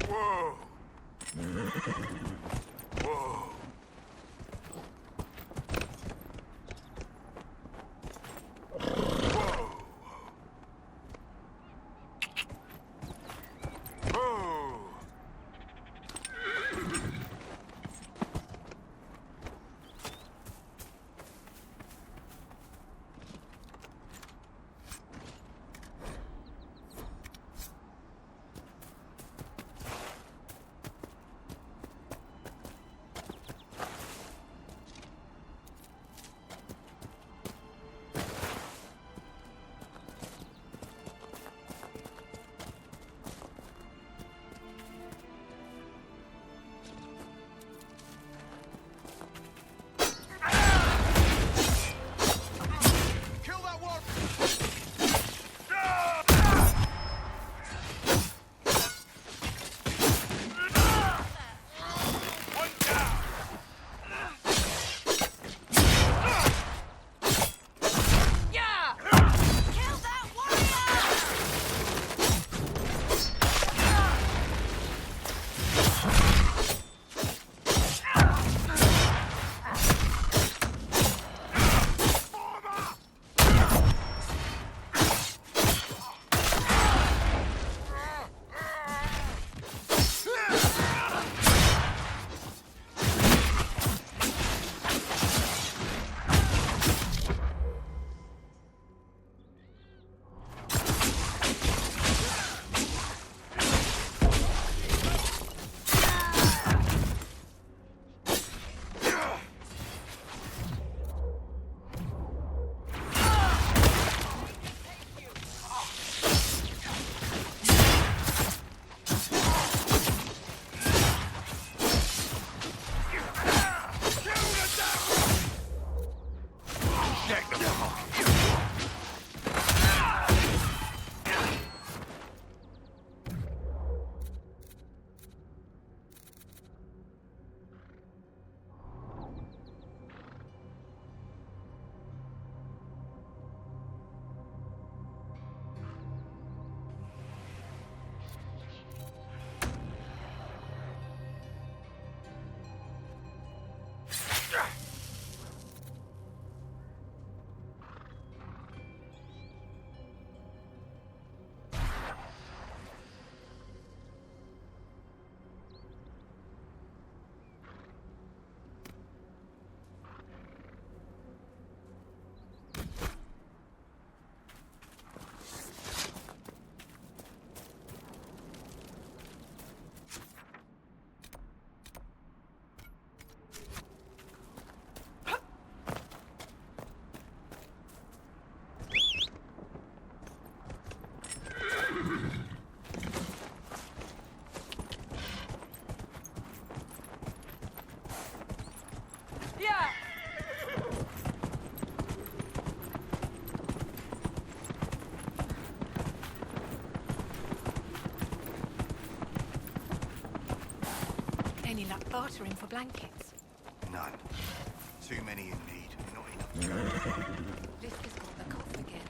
Whoa! Whoa! Any luck bartering for blankets? None. Too many in need, not enough to go. This has got the cough again.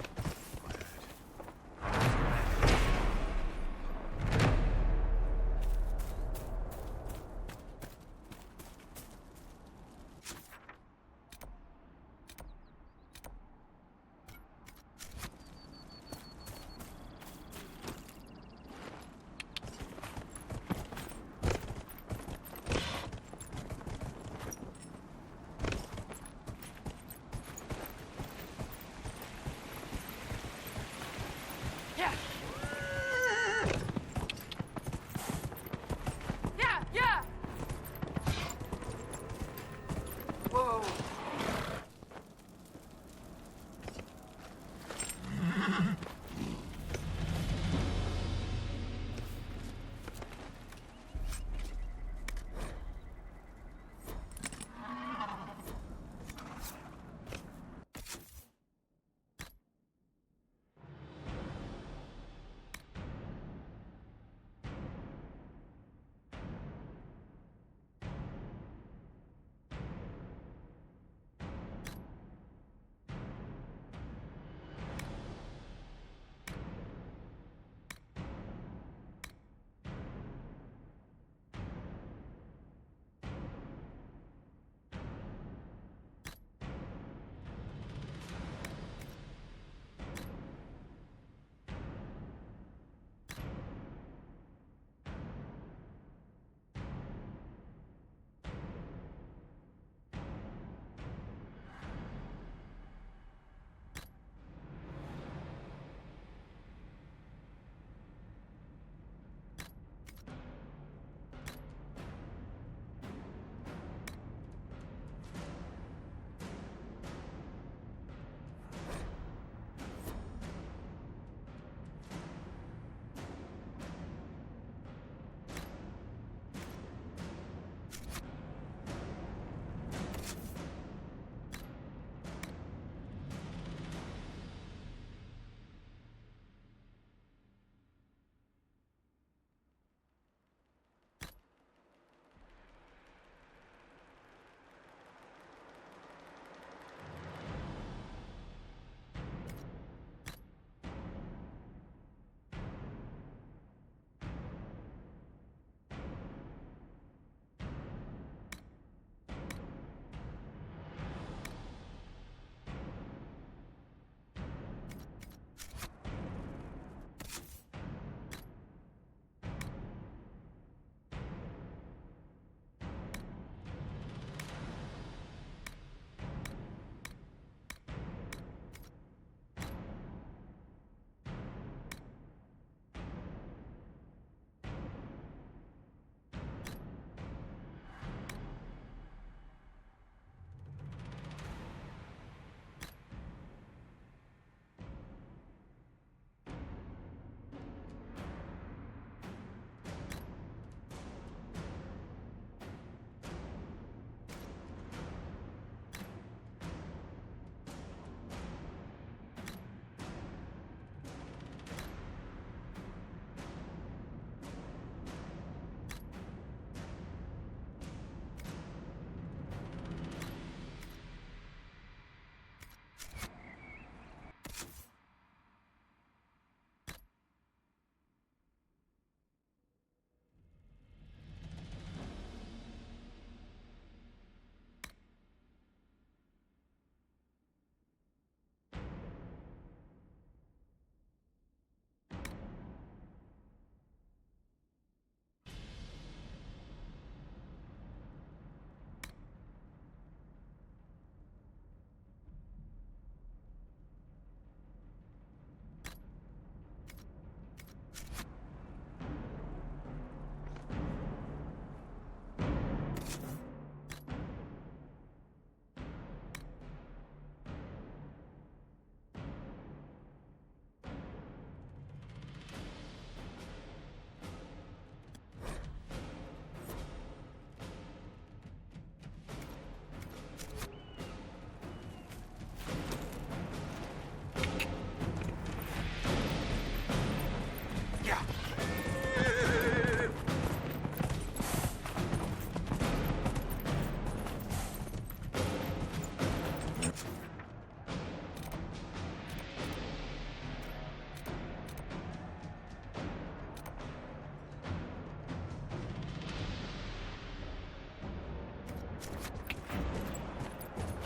Yeah.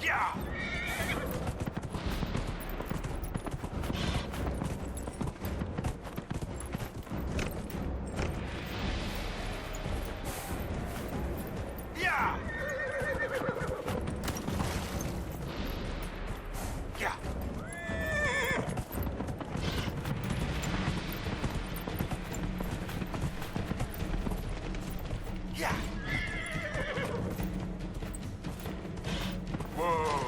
Yeah. Yeah. Yeah. Yeah. Whoa.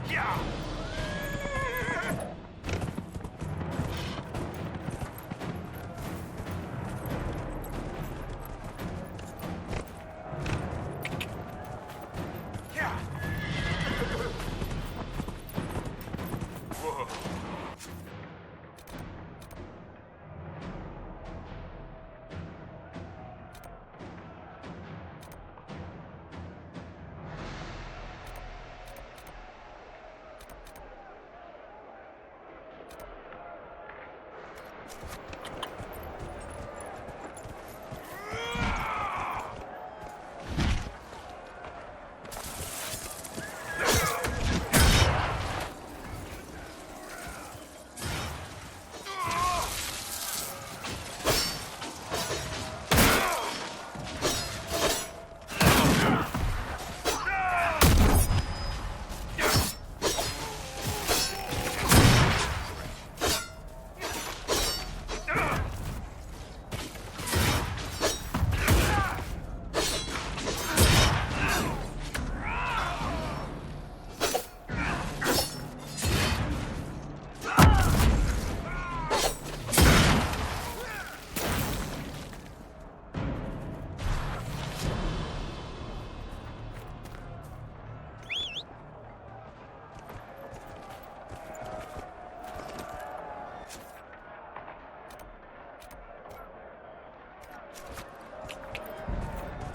Yeah. Yeah. Whoa.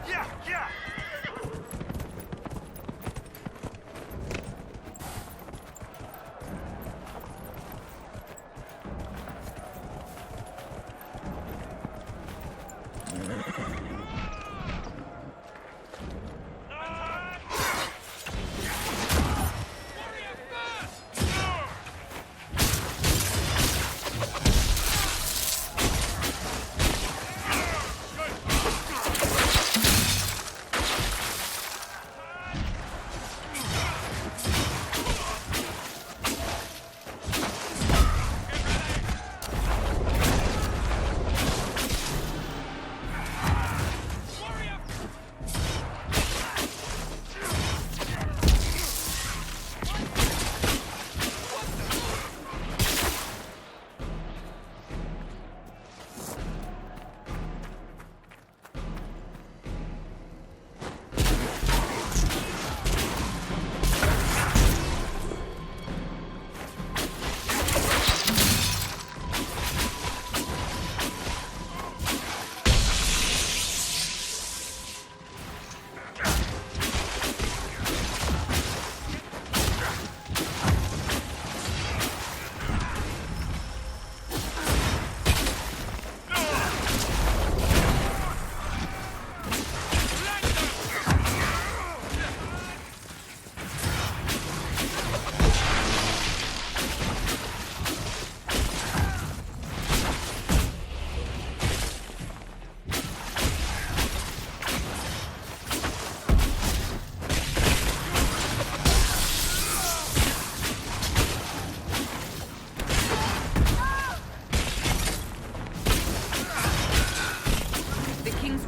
Yeah, yeah.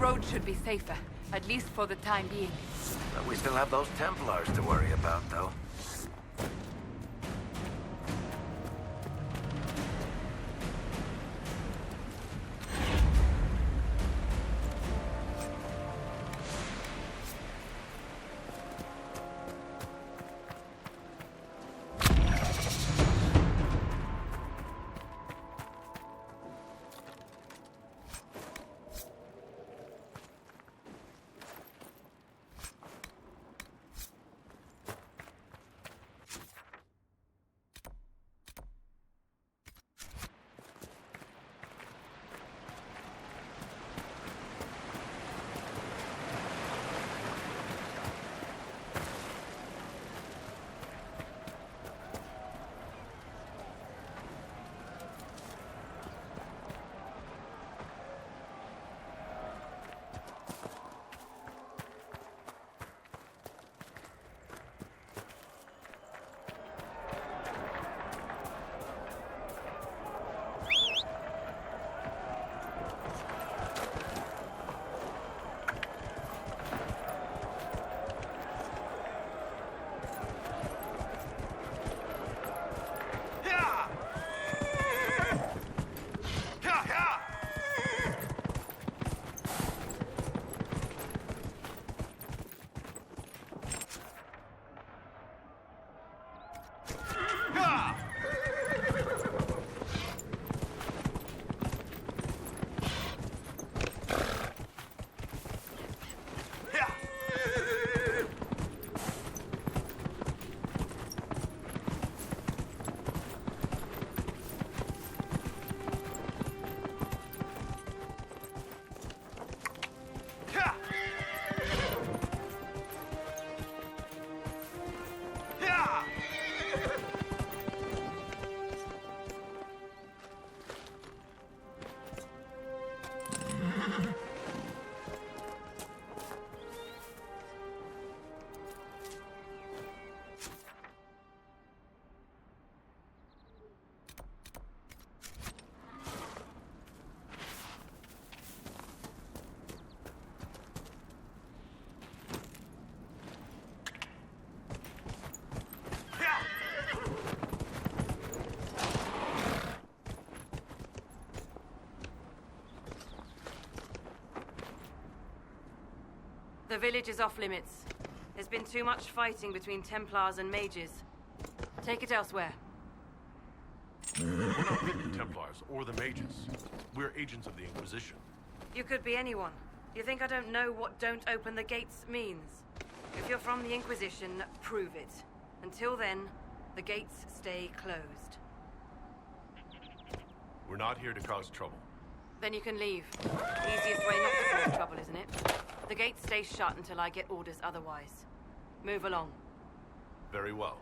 road should be safer, at least for the time being. But we still have those Templars to worry about, though. The village is off limits. There's been too much fighting between Templars and mages. Take it elsewhere. We're not with the Templars or the mages. We're agents of the Inquisition. You could be anyone. You think I don't know what "don't open the gates" means? If you're from the Inquisition, prove it. Until then, the gates stay closed. We're not here to cause trouble. Then you can leave. Easiest way not to cause trouble, isn't it? The gates stay shut until I get orders otherwise. Move along. Very well.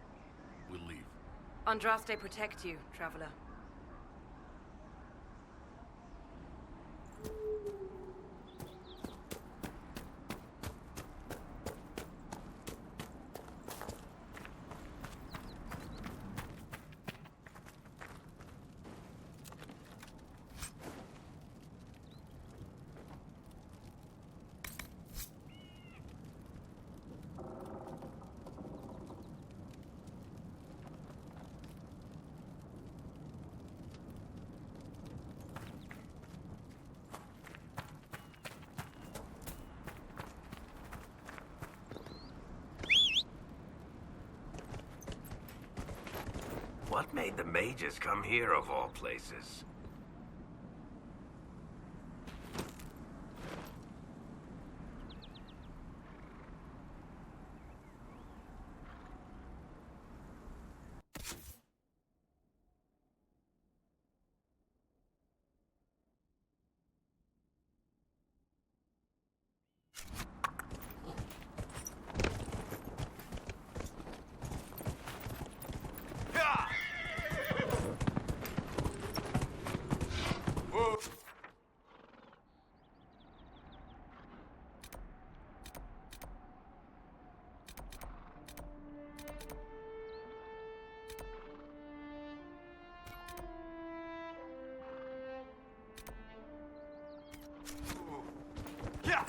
We'll leave. Andraste protect you, traveler. What made the mages come here of all places? Yeah.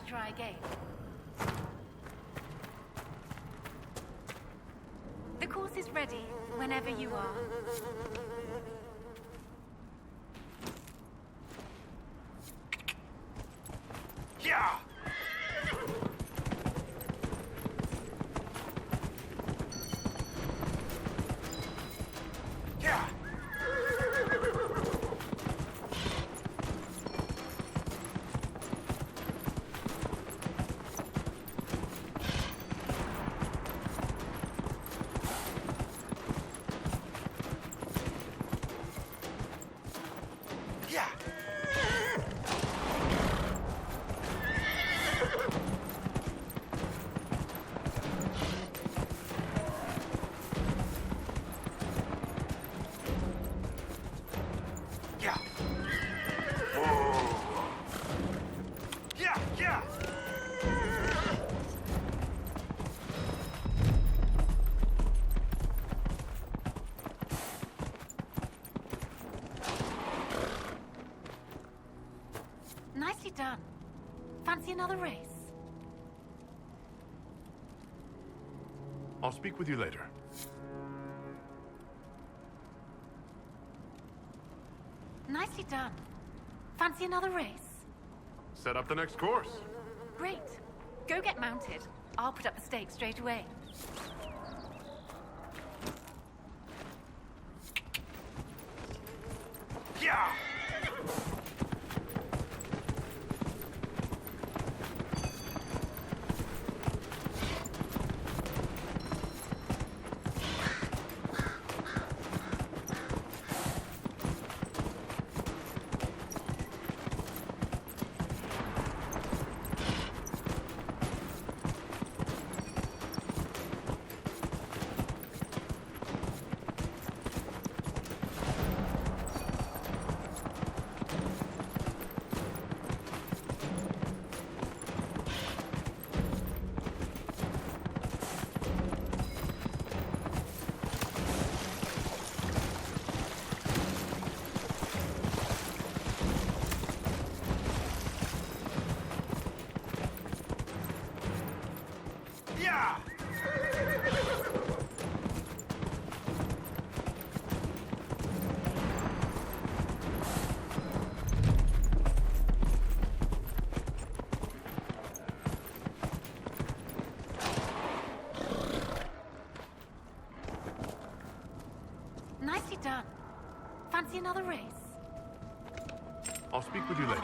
Try again. The course is ready whenever you are. Yeah! Yeah! Nicely done. Fancy another race? I'll speak with you later. Nicely done. Fancy another race? Set up the next course. Great. Go get mounted. I'll put up the stakes straight away. Yeah! another race? I'll speak with you later.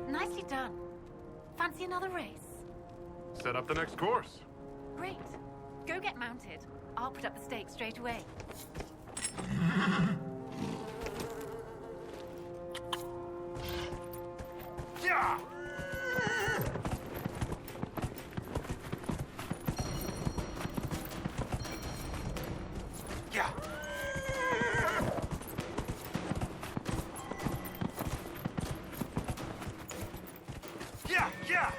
Nicely done. Fancy another race? Set up the next course. Great. Go get mounted. I'll put up the stakes straight away. Yeah! Yeah. Yeah! Yeah!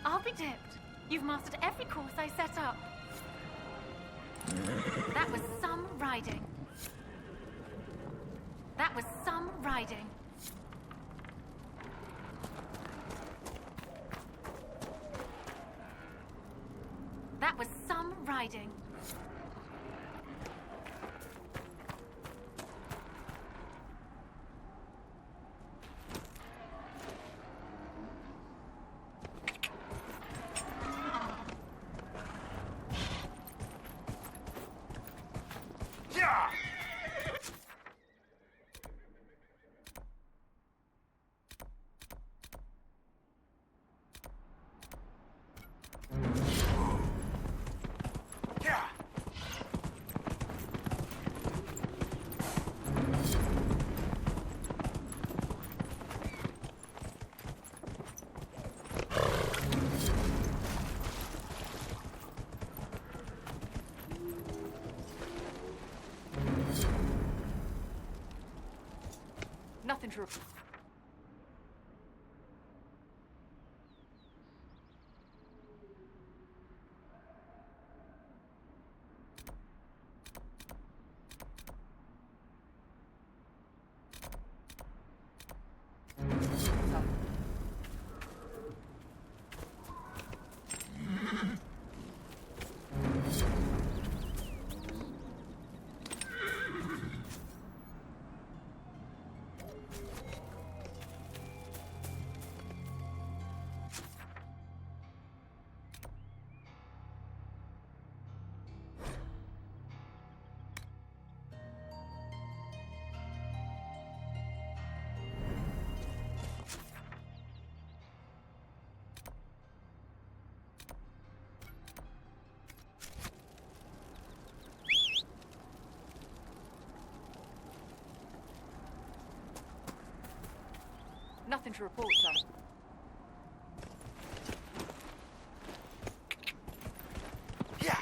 I'll be dipped. You've mastered every course I set up. That was some riding. That was some riding. That was some riding. Yeah! Yeah. Nothing to report. Nothing to report, sir. Yeah.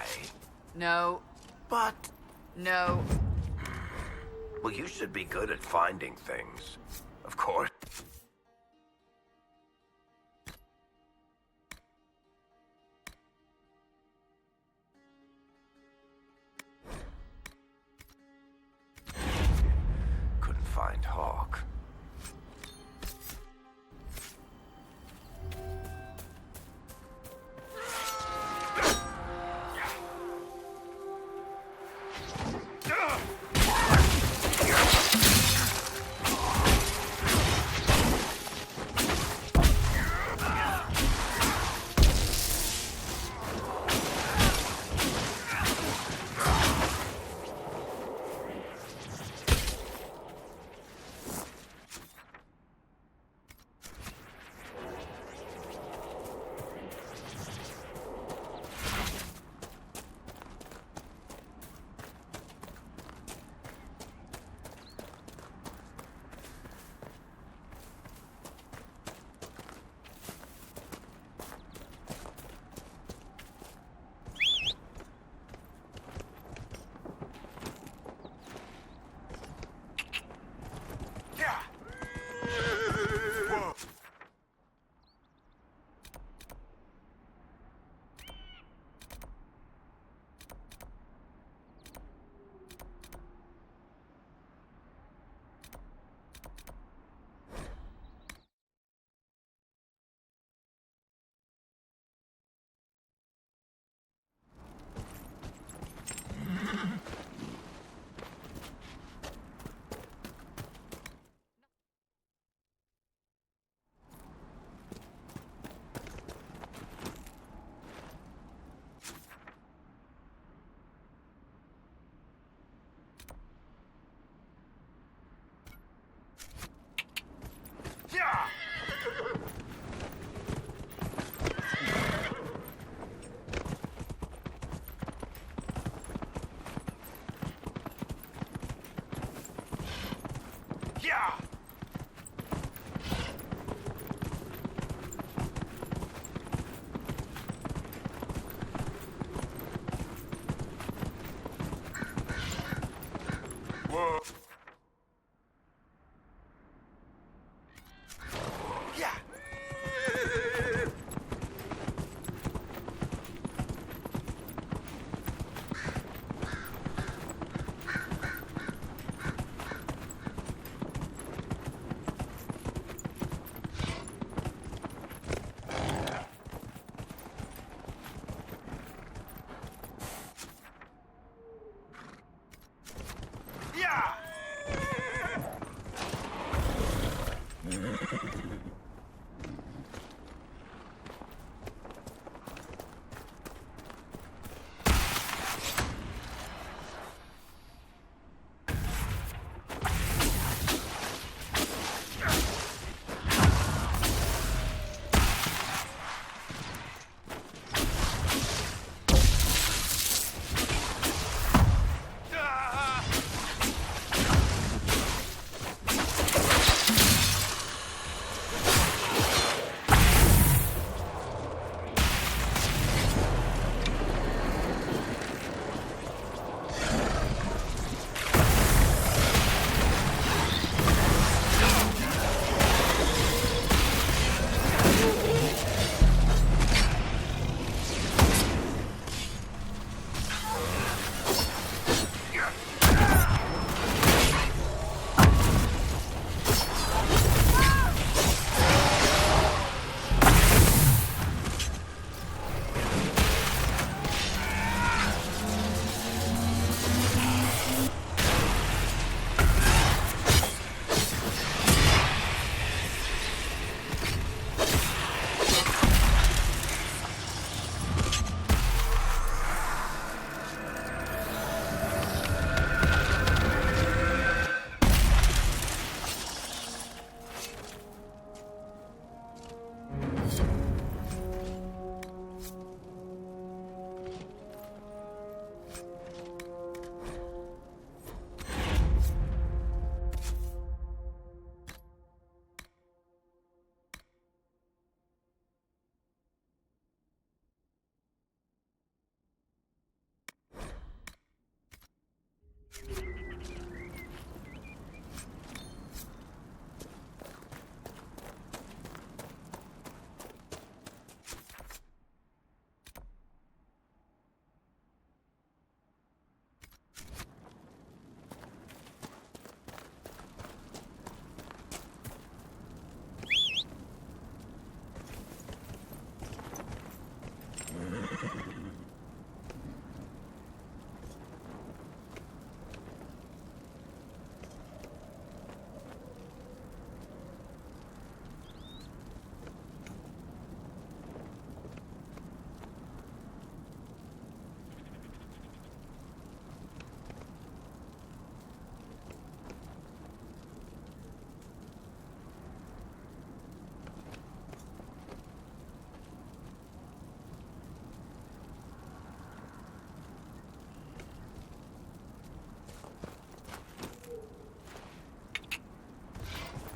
die. No. But, No. well, you should be good at finding things. Of course. Couldn't find Hawk.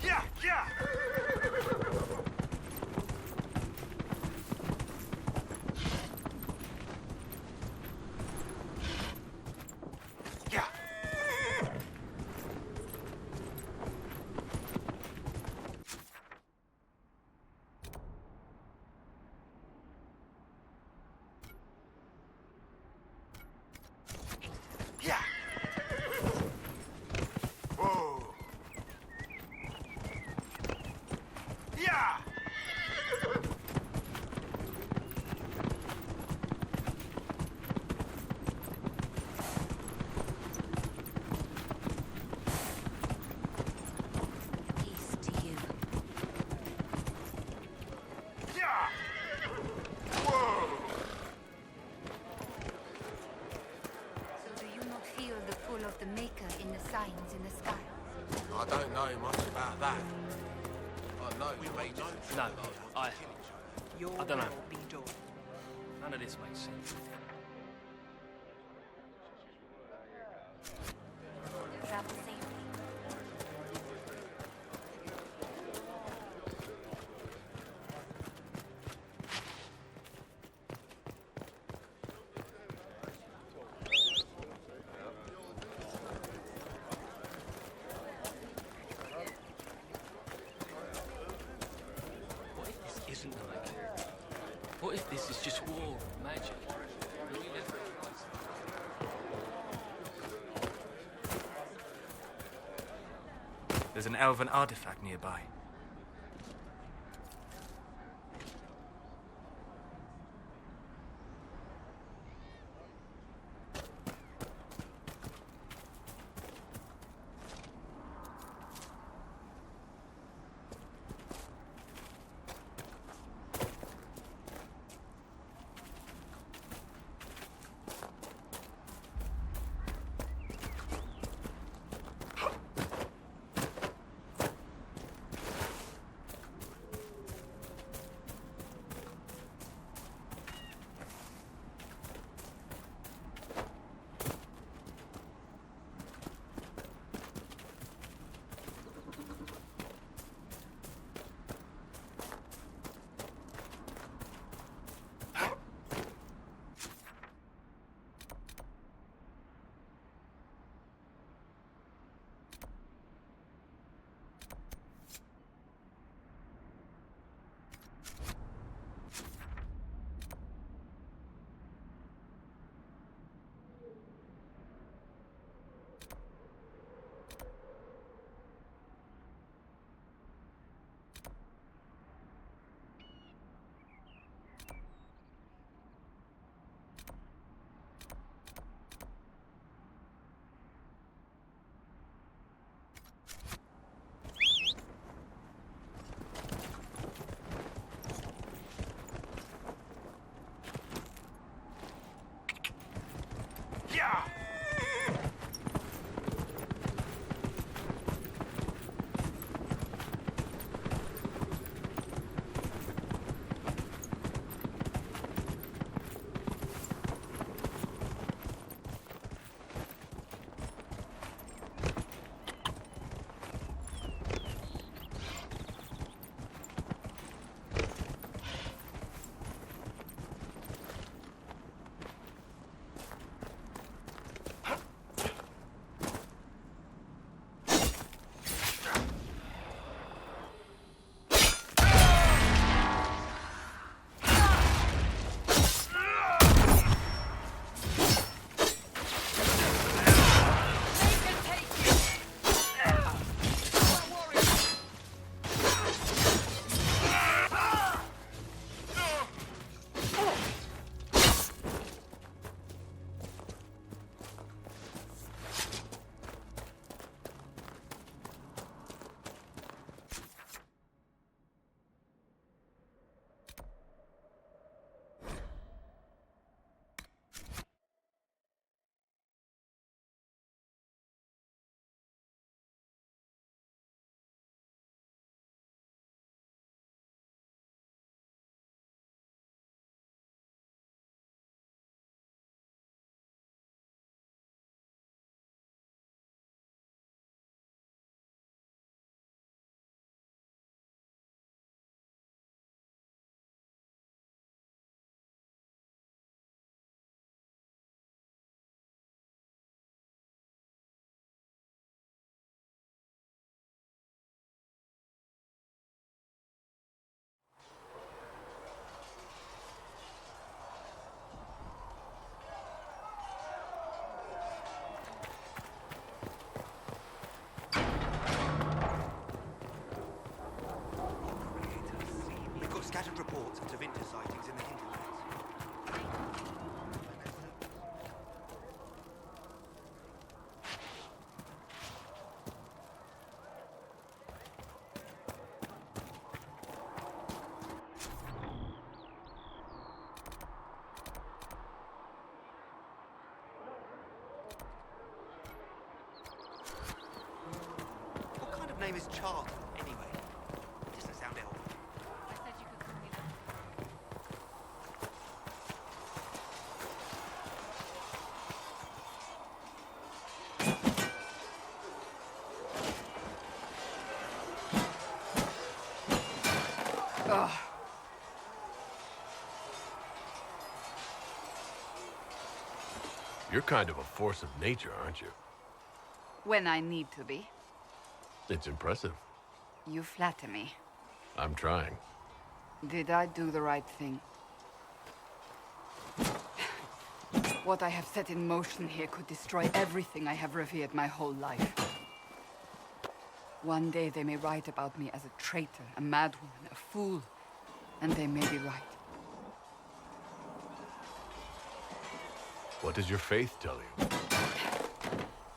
Yeah, yeah! Yeah! Yeah! Whoa! Yeah! Peace to you. Yeah! Whoa! So do you not feel the pull of the Maker in the signs in the sky? I don't know much about that. I know we may No, I Your I don't know. will be done. None of this makes sense. Travel safely. What if this isn't the Maker? What if this is just war, magic? Will we never realize it? There's an elven artifact nearby. is charred, anyway? Doesn't sound helpful. I said you could call me that. You're kind of a force of nature, aren't you? When I need to be. It's impressive. You flatter me. I'm trying. Did I do the right thing? What I have set in motion here could destroy everything I have revered my whole life. One day they may write about me as a traitor, a madwoman, a fool, and they may be right. What does your faith tell you?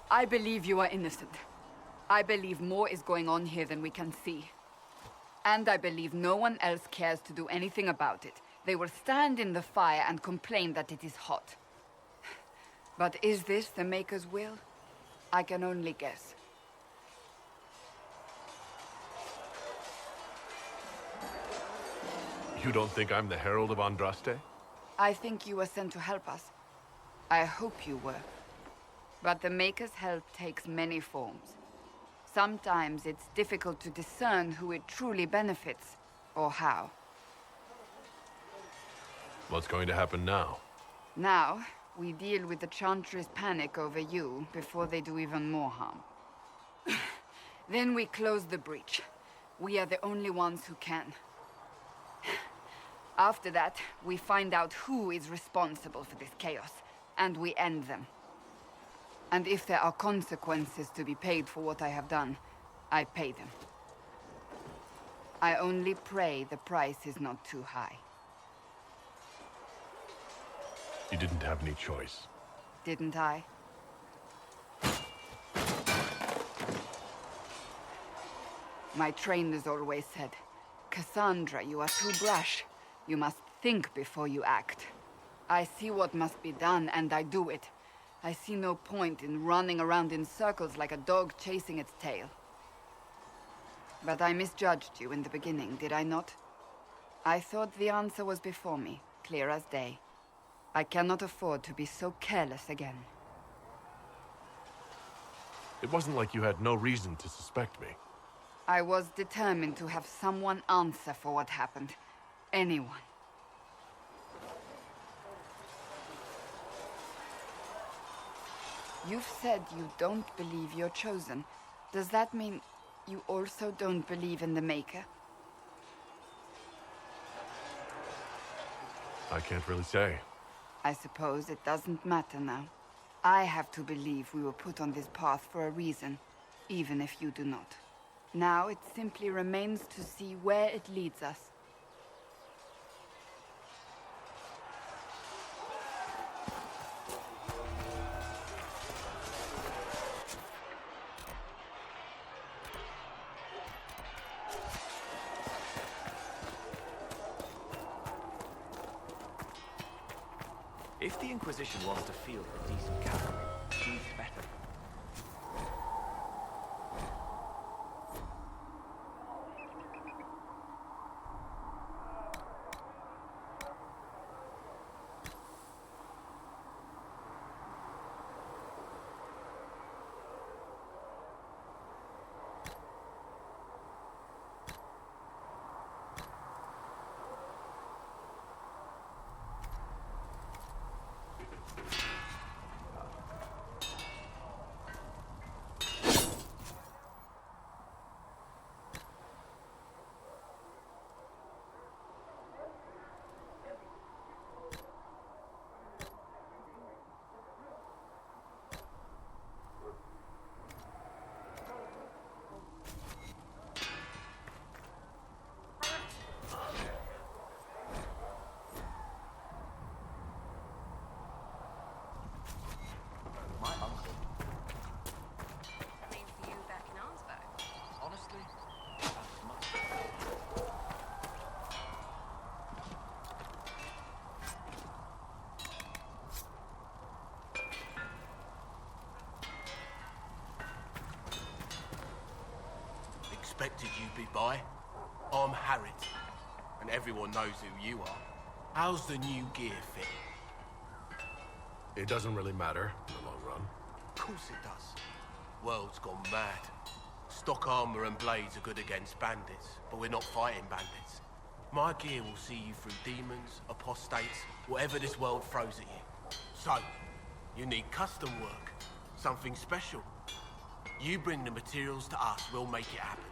I believe you are innocent. I believe more is going on here than we can see. And I believe no one else cares to do anything about it. They will stand in the fire and complain that it is hot. But is this the Maker's will? I can only guess. You don't think I'm the Herald of Andraste? I think you were sent to help us. I hope you were. But the Maker's help takes many forms. Sometimes it's difficult to discern who it truly benefits, or how. What's going to happen now? Now, we deal with the Chantry's panic over you before they do even more harm. Then we close the breach. We are the only ones who can. After that, we find out who is responsible for this chaos, and we end them. And if there are consequences to be paid for what I have done, I pay them. I only pray the price is not too high. You didn't have any choice. Didn't I? My trainers always said, Cassandra, you are too brash. You must think before you act. I see what must be done, and I do it. I see no point in running around in circles like a dog chasing its tail. But I misjudged you in the beginning, did I not? I thought the answer was before me, clear as day. I cannot afford to be so careless again. It wasn't like you had no reason to suspect me. I was determined to have someone answer for what happened. Anyone. You've said you don't believe you're chosen. Does that mean you also don't believe in the Maker? I can't really say. I suppose it doesn't matter now. I have to believe we were put on this path for a reason, even if you do not. Now it simply remains to see where it leads us. If the Inquisition wants to field a decent cavalry, who's better? suspected you'd be by. I'm Harriet, and everyone knows who you are. How's the new gear fit? It doesn't really matter in the long run. Of course it does. World's gone mad. Stock armor and blades are good against bandits, but we're not fighting bandits. My gear will see you through demons, apostates, whatever this world throws at you. So, you need custom work, something special. You bring the materials to us, we'll make it happen.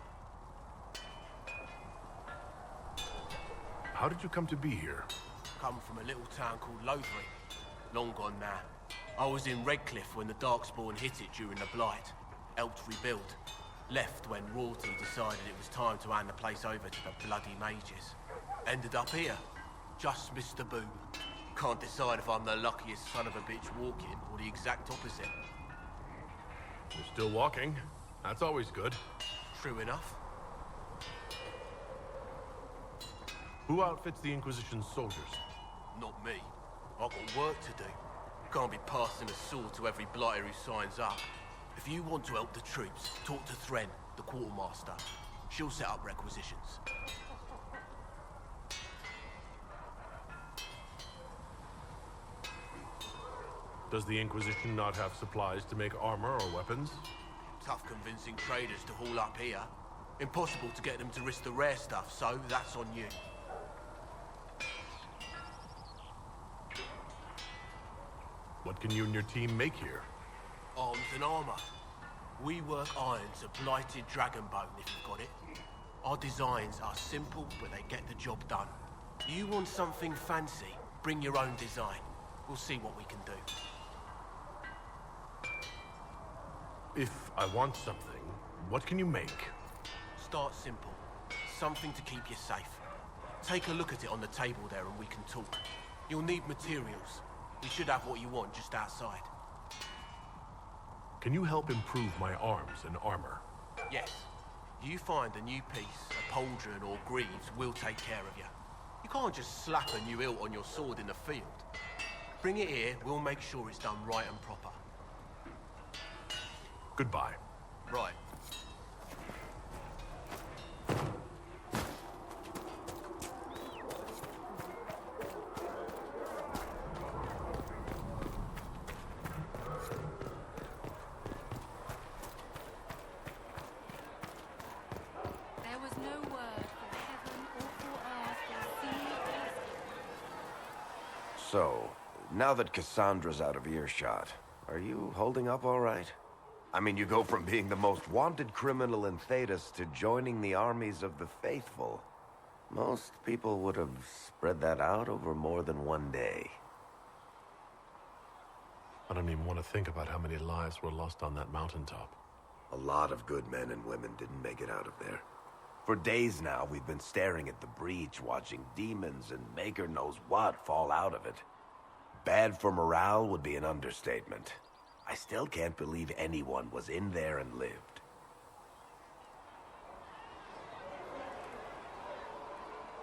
How did you come to be here? Come from a little town called Lothering. Long gone now. I was in Redcliffe when the Darkspawn hit it during the Blight. Helped rebuild. Left when royalty decided it was time to hand the place over to the bloody mages. Ended up here. Just missed the boom. Can't decide if I'm the luckiest son of a bitch walking or the exact opposite. You're still walking. That's always good. True enough. Who outfits the Inquisition's soldiers? Not me. I've got work to do. Can't be passing a sword to every blighter who signs up. If you want to help the troops, talk to Thren, the quartermaster. She'll set up requisitions. Does the Inquisition not have supplies to make armor or weapons? Tough convincing traders to haul up here. Impossible to get them to risk the rare stuff, so that's on you. What can you and your team make here? Arms and armor. We work iron to blighted dragonbone, if you've got it. Our designs are simple, but they get the job done. You want something fancy, bring your own design. We'll see what we can do. If I want something, what can you make? Start simple. Something to keep you safe. Take a look at it on the table there and we can talk. You'll need materials. We should have what you want just outside. Can you help improve my arms and armor? Yes. You find a new piece, a pauldron or greaves, we'll take care of you. You can't just slap a new hilt on your sword in the field. Bring it here, we'll make sure it's done right and proper. Goodbye. Right. There was no word for heaven or for earth or sea or So, now that Cassandra's out of earshot, are you holding up all right? I mean, you go from being the most wanted criminal in Thedas to joining the armies of the faithful. Most people would have spread that out over more than one day. I don't even want to think about how many lives were lost on that mountaintop. A lot of good men and women didn't make it out of there. For days now, we've been staring at the breach, watching demons and maker knows what fall out of it. Bad for morale would be an understatement. I still can't believe anyone was in there and lived.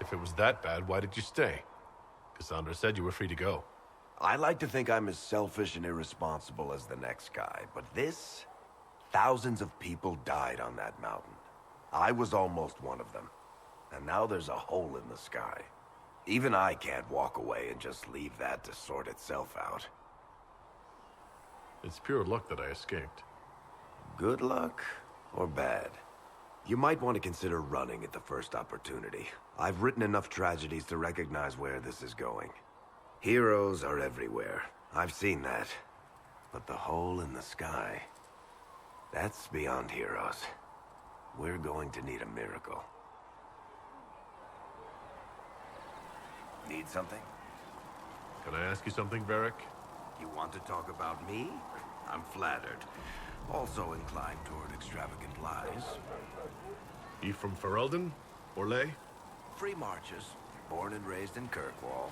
If it was that bad, why did you stay? Cassandra said you were free to go. I like to think I'm as selfish and irresponsible as the next guy, but this... Thousands of people died on that mountain. I was almost one of them. And now there's a hole in the sky. Even I can't walk away and just leave that to sort itself out. It's pure luck that I escaped. Good luck or bad? You might want to consider running at the first opportunity. I've written enough tragedies to recognize where this is going. Heroes are everywhere. I've seen that. But the hole in the sky... that's beyond heroes. We're going to need a miracle. Need something? Can I ask you something, Varric? You want to talk about me? I'm flattered. Also inclined toward extravagant lies. You from Ferelden? Orlais? Free marches, born and raised in Kirkwall.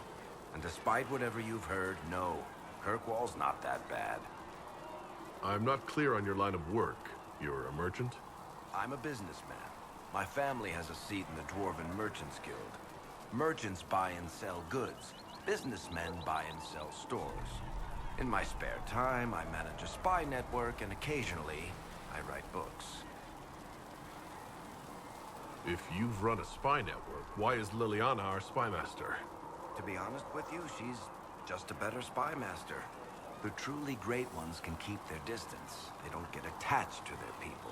And despite whatever you've heard, no, Kirkwall's not that bad. I'm not clear on your line of work. You're a merchant? I'm a businessman. My family has a seat in the Dwarven Merchants Guild. Merchants buy and sell goods. Businessmen buy and sell stores. In my spare time, I manage a spy network, and occasionally, I write books. If you've run a spy network, why is Liliana our spy master? To be honest with you, she's just a better spy master. The truly great ones can keep their distance. They don't get attached to their people.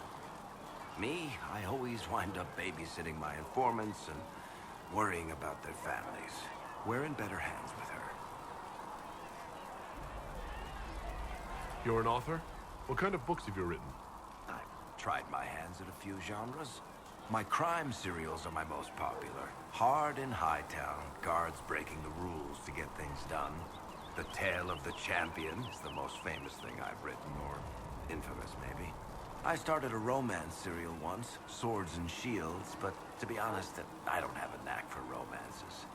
Me, I always wind up babysitting my informants and worrying about their families. We're in better hands with her. You're an author? What kind of books have you written? I've tried my hands at a few genres. My crime serials are my most popular. Hard in Hightown, guards breaking the rules to get things done. The Tale of the Champion is the most famous thing I've written, or infamous maybe. I started a romance serial once, Swords and Shields, but to be honest, I don't have a knack for romances.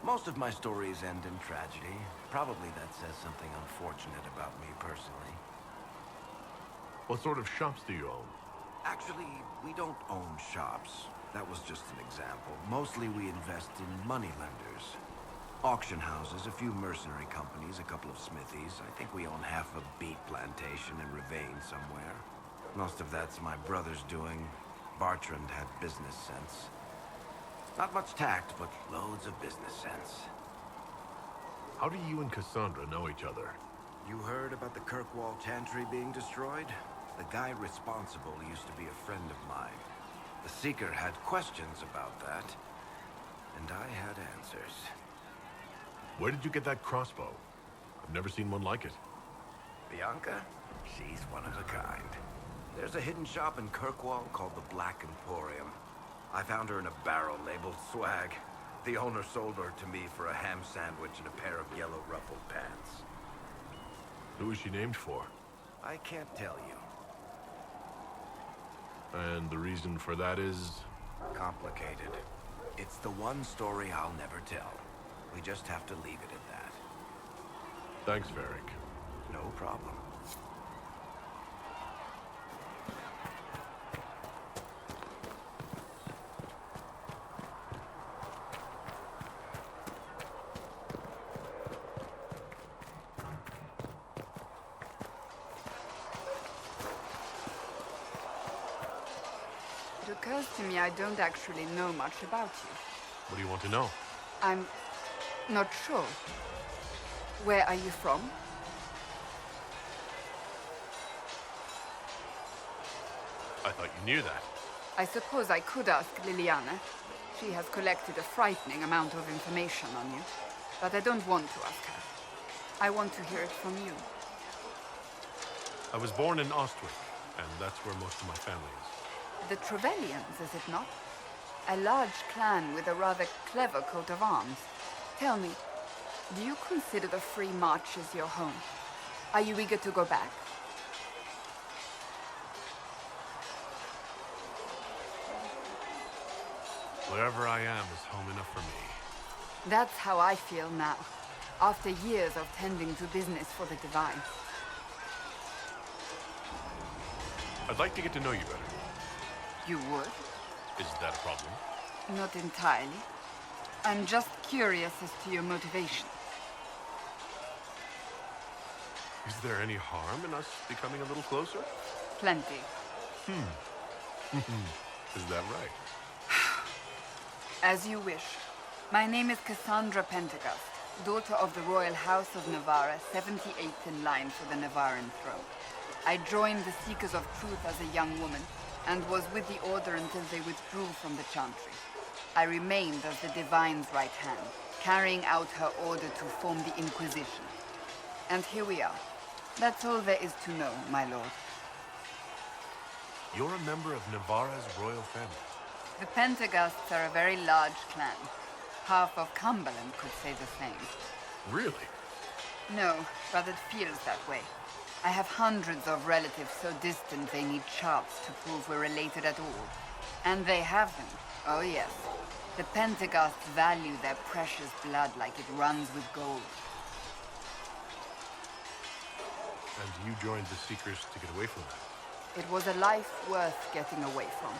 Most of my stories end in tragedy. Probably that says something unfortunate about me personally. What sort of shops do you own? Actually, we don't own shops. That was just an example. Mostly we invest in money lenders. Auction houses, a few mercenary companies, a couple of smithies. I think we own half a beet plantation in Ravane somewhere. Most of that's my brother's doing. Bartrand had business sense. Not much tact, but loads of business sense. How do you and Cassandra know each other? You heard about the Kirkwall Chantry being destroyed? The guy responsible used to be a friend of mine. The Seeker had questions about that, and I had answers. Where did you get that crossbow? I've never seen one like it. Bianca? She's one of a kind. There's a hidden shop in Kirkwall called the Black Emporium. I found her in a barrel labeled swag. The owner sold her to me for a ham sandwich and a pair of yellow ruffled pants. Who is she named for? I can't tell you. And the reason for that is? Complicated. It's the one story I'll never tell. We just have to leave it at that. Thanks, Varric. No problem. It occurs to me I don't actually know much about you. What do you want to know? I'm not sure. Where are you from? I thought you knew that. I suppose I could ask Liliana. She has collected a frightening amount of information on you. But I don't want to ask her. I want to hear it from you. I was born in Ostwick, and that's where most of my family is. The Trevellians, is it not? A large clan with a rather clever coat of arms. Tell me, do you consider the Free Marches your home? Are you eager to go back? Wherever I am is home enough for me. That's how I feel now, after years of tending to business for the Divine. I'd like to get to know you better. You would? Is that a problem? Not entirely. I'm just curious as to your motivation. Is there any harm in us becoming a little closer? Plenty. Is that right? As you wish. My name is Cassandra Pentegast, daughter of the Royal House of Navarra, 78th in line for the Navarran throne. I joined the Seekers of Truth as a young woman, and was with the Order until they withdrew from the Chantry. I remained as the Divine's right hand, carrying out her order to form the Inquisition. And here we are. That's all there is to know, my lord. You're a member of Navarra's royal family. The Pentegasts are a very large clan. Half of Cumberland could say the same. Really? No, but it feels that way. I have hundreds of relatives so distant they need charts to prove we're related at all. And they have them. Oh yes. The Pentegasts value their precious blood like it runs with gold. And you joined the Seekers to get away from that? It was a life worth getting away from.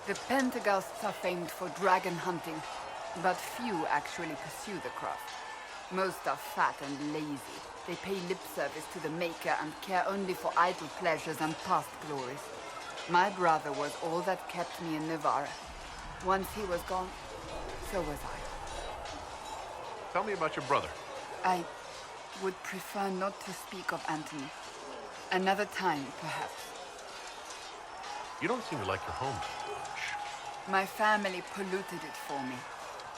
The Pentegasts are famed for dragon hunting, but few actually pursue the craft. Most are fat and lazy. They pay lip service to the Maker and care only for idle pleasures and past glories. My brother was all that kept me in Navarra. Once he was gone, so was I. Tell me about your brother. I would prefer not to speak of Anthony. Another time, perhaps. You don't seem to like your home much. My family polluted it for me.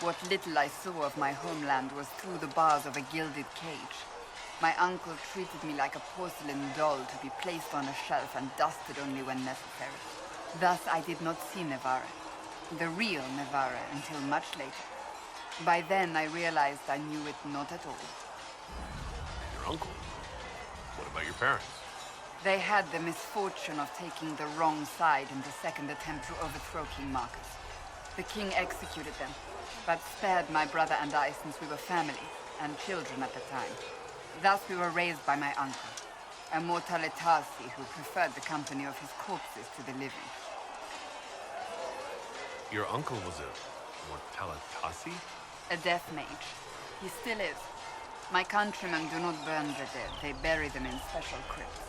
What little I saw of my homeland was through the bars of a gilded cage. My uncle treated me like a porcelain doll to be placed on a shelf and dusted only when necessary. Thus, I did not see Navarre, the real Navarre, until much later. By then, I realized I knew it not at all. Your uncle? What about your parents? They had the misfortune of taking the wrong side in the second attempt to overthrow King Marcus. The king executed them, but spared my brother and I since we were family and children at the time. Thus we were raised by my uncle, a mortale Tarsi who preferred the company of his corpses to the living. Your uncle was a Mortalatasi? A death mage. He still is. My countrymen do not burn the dead, they bury them in special crypts.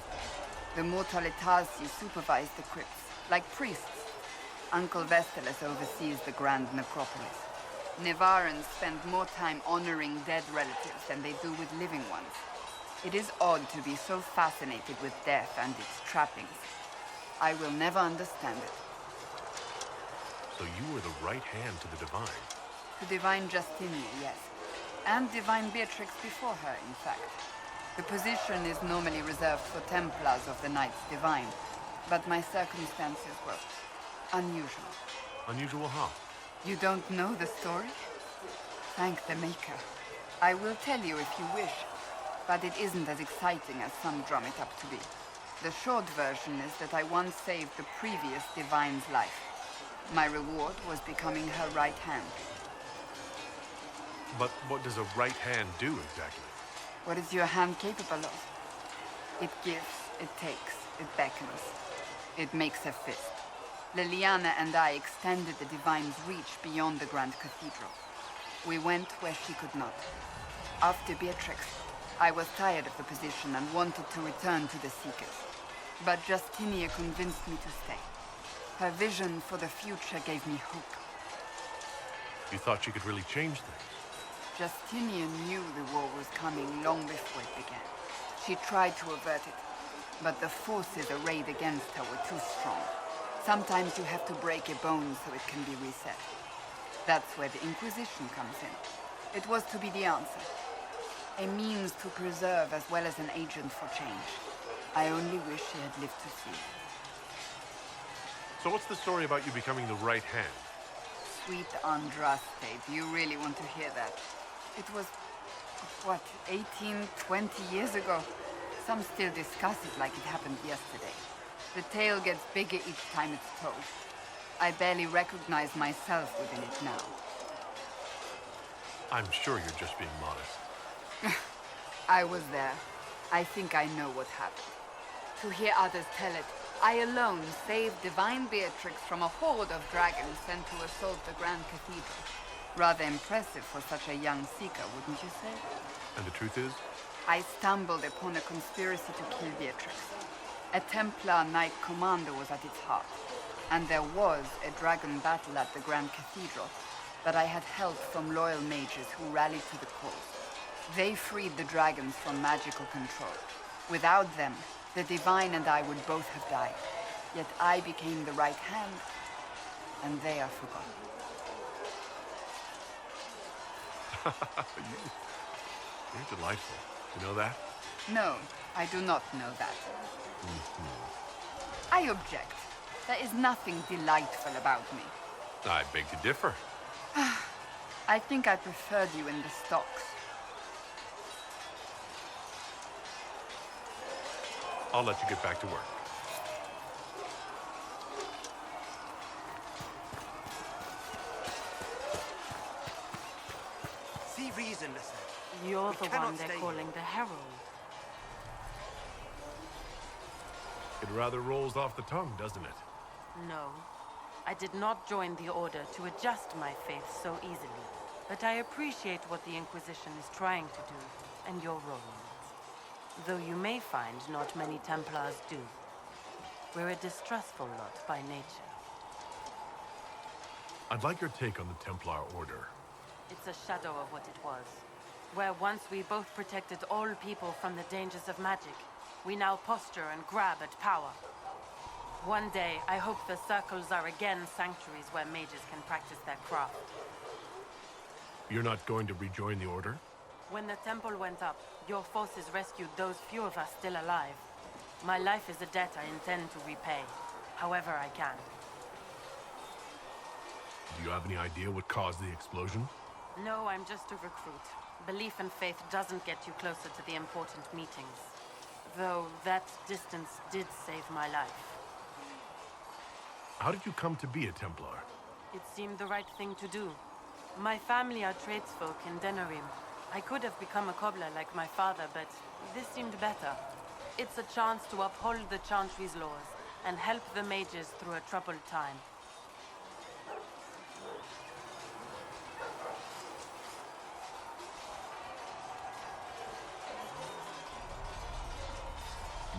The mortale Tarsi supervise the crypts, like priests. Uncle Vestalis oversees the grand necropolis. Nevarans spend more time honoring dead relatives than they do with living ones. It is odd to be so fascinated with death and its trappings. I will never understand it. So you were the right hand to the divine. To Divine Justinia, yes. And Divine Beatrix before her, in fact. The position is normally reserved for Templars of the Knights Divine, but my circumstances were unusual. Unusual how? You don't know the story? Thank the Maker. I will tell you if you wish, but it isn't as exciting as some drum it up to be. The short version is that I once saved the previous Divine's life. My reward was becoming her right hand. But what does a right hand do exactly? What is your hand capable of? It gives, it takes, it beckons. It makes a fist. Liliana and I extended the Divine's reach beyond the Grand Cathedral. We went where she could not. After Beatrix, I was tired of the position and wanted to return to the Seekers. But Justinia convinced me to stay. Her vision for the future gave me hope. You thought you could really change things? Justinia knew the war was coming long before it began. She tried to avert it, but the forces arrayed against her were too strong. Sometimes you have to break a bone so it can be reset. That's where the Inquisition comes in. It was to be the answer. A means to preserve as well as an agent for change. I only wish she had lived to see it. So what's the story about you becoming the right hand? Sweet Andraste, do you really want to hear that? It was, what, 18, 20 years ago? Some still discuss it like it happened yesterday. The tale gets bigger each time it's told. I barely recognize myself within it now. I'm sure you're just being modest. I was there. I think I know what happened. To hear others tell it, I alone saved Divine Beatrix from a horde of dragons sent to assault the Grand Cathedral. Rather impressive for such a young seeker, wouldn't you say? And the truth is? I stumbled upon a conspiracy to kill Beatrix. A Templar Knight Commander was at its heart, and there was a dragon battle at the Grand Cathedral, but I had help from loyal mages who rallied to the cause. They freed the dragons from magical control. Without them, the Divine and I would both have died. Yet I became the right hand, and they are forgotten. You're delightful. You know that? No, I do not know that. I object. There is nothing delightful about me. I beg to differ. I think I preferred you in the stocks. I'll let you get back to work. See reason, listen. You're We the cannot one they're stay calling the Herald. It rather rolls off the tongue, doesn't it? No. I did not join the Order to adjust my faith so easily. But I appreciate what the Inquisition is trying to do, and your role in it. Though you may find not many Templars do. We're a distrustful lot by nature. I'd like your take on the Templar Order. It's a shadow of what it was. Where once we both protected all people from the dangers of magic, we now posture and grab at power. One day, I hope the circles are again sanctuaries where mages can practice their craft. You're not going to rejoin the Order? When the temple went up, your forces rescued those few of us still alive. My life is a debt I intend to repay, however I can. Do you have any idea what caused the explosion? No, I'm just a recruit. Belief and faith doesn't get you closer to the important meetings. Though that distance did save my life. How did you come to be a Templar? It seemed the right thing to do. My family are tradesfolk in Denerim. I could have become a cobbler like my father, but this seemed better. It's a chance to uphold the Chantry's laws and help the mages through a troubled time.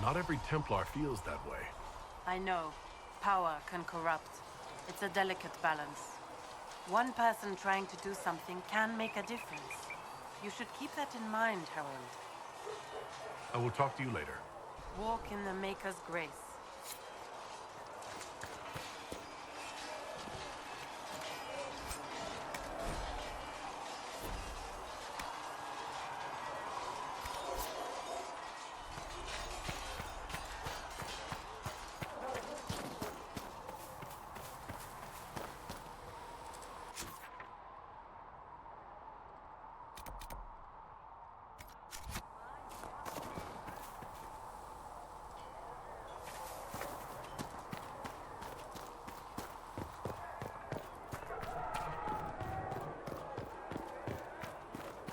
Not every Templar feels that way. I know. Power can corrupt. It's a delicate balance. One person trying to do something can make a difference. You should keep that in mind, Harold. I will talk to you later. Walk in the Maker's grace.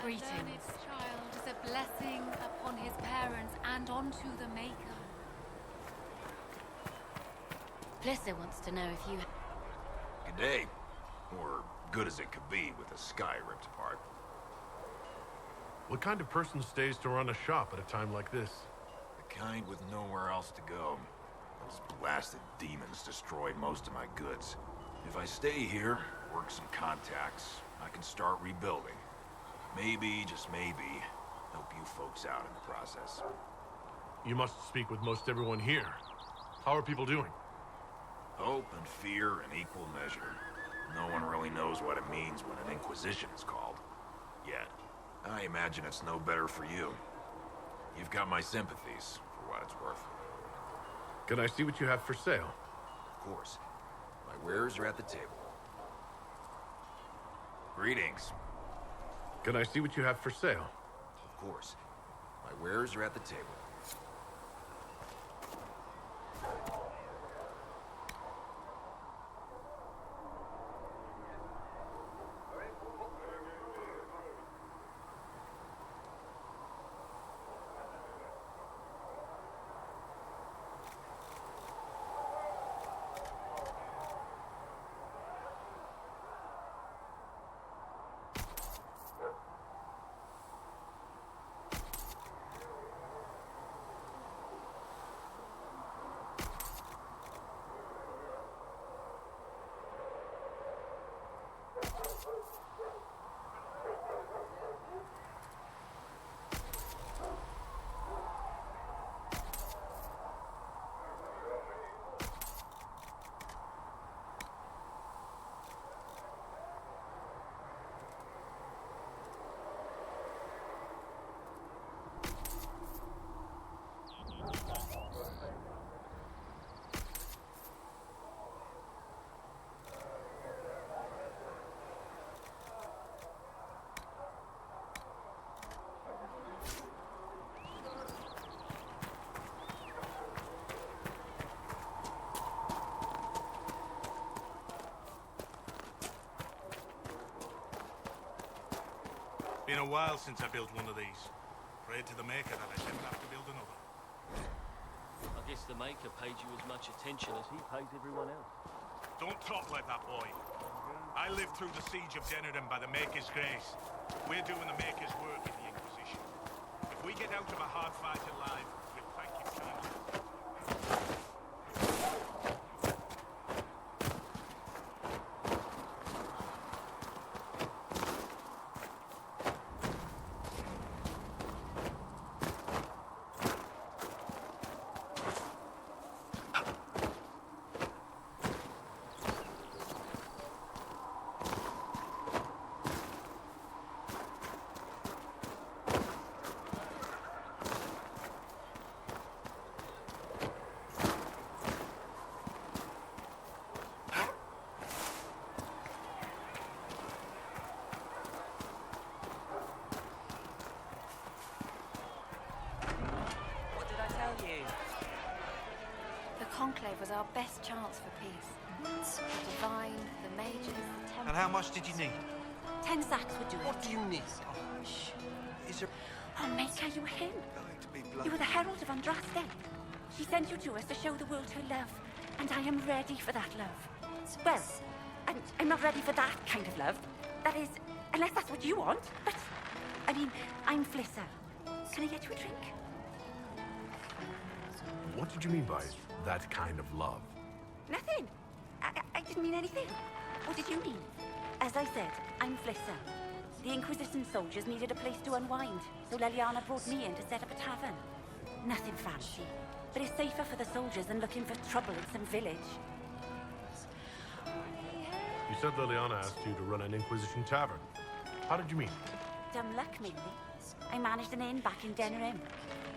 Greetings. This child is a blessing upon his parents and onto the Maker. Blesser wants to know if you... Good day. Or good as it could be with the sky ripped apart. What kind of person stays to run a shop at a time like this? The kind with nowhere else to go. Those blasted demons destroyed most of my goods. If I stay here, work some contacts, I can start rebuilding. Maybe, just maybe, help you folks out in the process. You must speak with most everyone here. How are people doing? Hope and fear in equal measure. No one really knows what it means when an Inquisition is called. Yet. I imagine it's no better for you. You've got my sympathies, for what it's worth. Can I see what you have for sale? Of course. My wares are at the table. Greetings. Can I see what you have for sale? Of course. My wares are at the table. Been a while since I built one of these. Prayed to the Maker that I didn't have to build another. I guess the Maker paid you as much attention as he pays everyone else. Don't talk like that, boy. I lived through the siege of Denerim by the Maker's grace. We're doing the Maker's work in the Inquisition. If we get out of a hard fight alive, we'll thank you kindly. Conclave was our best chance for peace. The Divine, the Mages, the Temple. And how much did you need? 10 sacks would do it. What do you need? Oh, shh. Is there... Oh, Maker, you were him. going to be You were the Herald of Andraste. She sent you to us to show the world her love, and I am ready for that love. Well, I'm not ready for that kind of love. That is, unless that's what you want. But, I mean, I'm Flissa. Can I get you a drink? What did you mean by that kind of love? Nothing. I didn't mean anything. What did you mean? As I said, I'm Flissa. The Inquisition soldiers needed a place to unwind, so Leliana brought me in to set up a tavern. Nothing fancy, but it's safer for the soldiers than looking for trouble in some village. You said Liliana asked you to run an Inquisition tavern. How did you mean? Dumb luck, mainly. I managed an inn back in Denerim.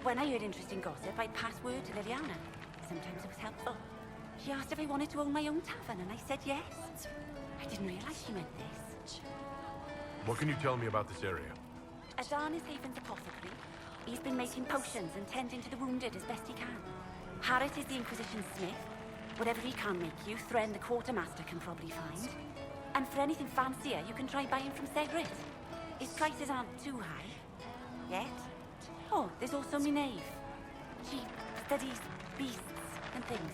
When I heard interesting gossip, I'd pass word to Liliana. Sometimes it was helpful. She asked if I wanted to own my own tavern, and I said yes. I didn't realize she meant this. What can you tell me about this area? Adan is Haven's apothecary. He's been making potions and tending to the wounded as best he can. Harrit is the Inquisition smith. Whatever he can make you, Thren the quartermaster can probably find. And for anything fancier, you can try buying from Segrit. His prices aren't too high. Yet. Oh, there's also Minave. She studies beasts and things,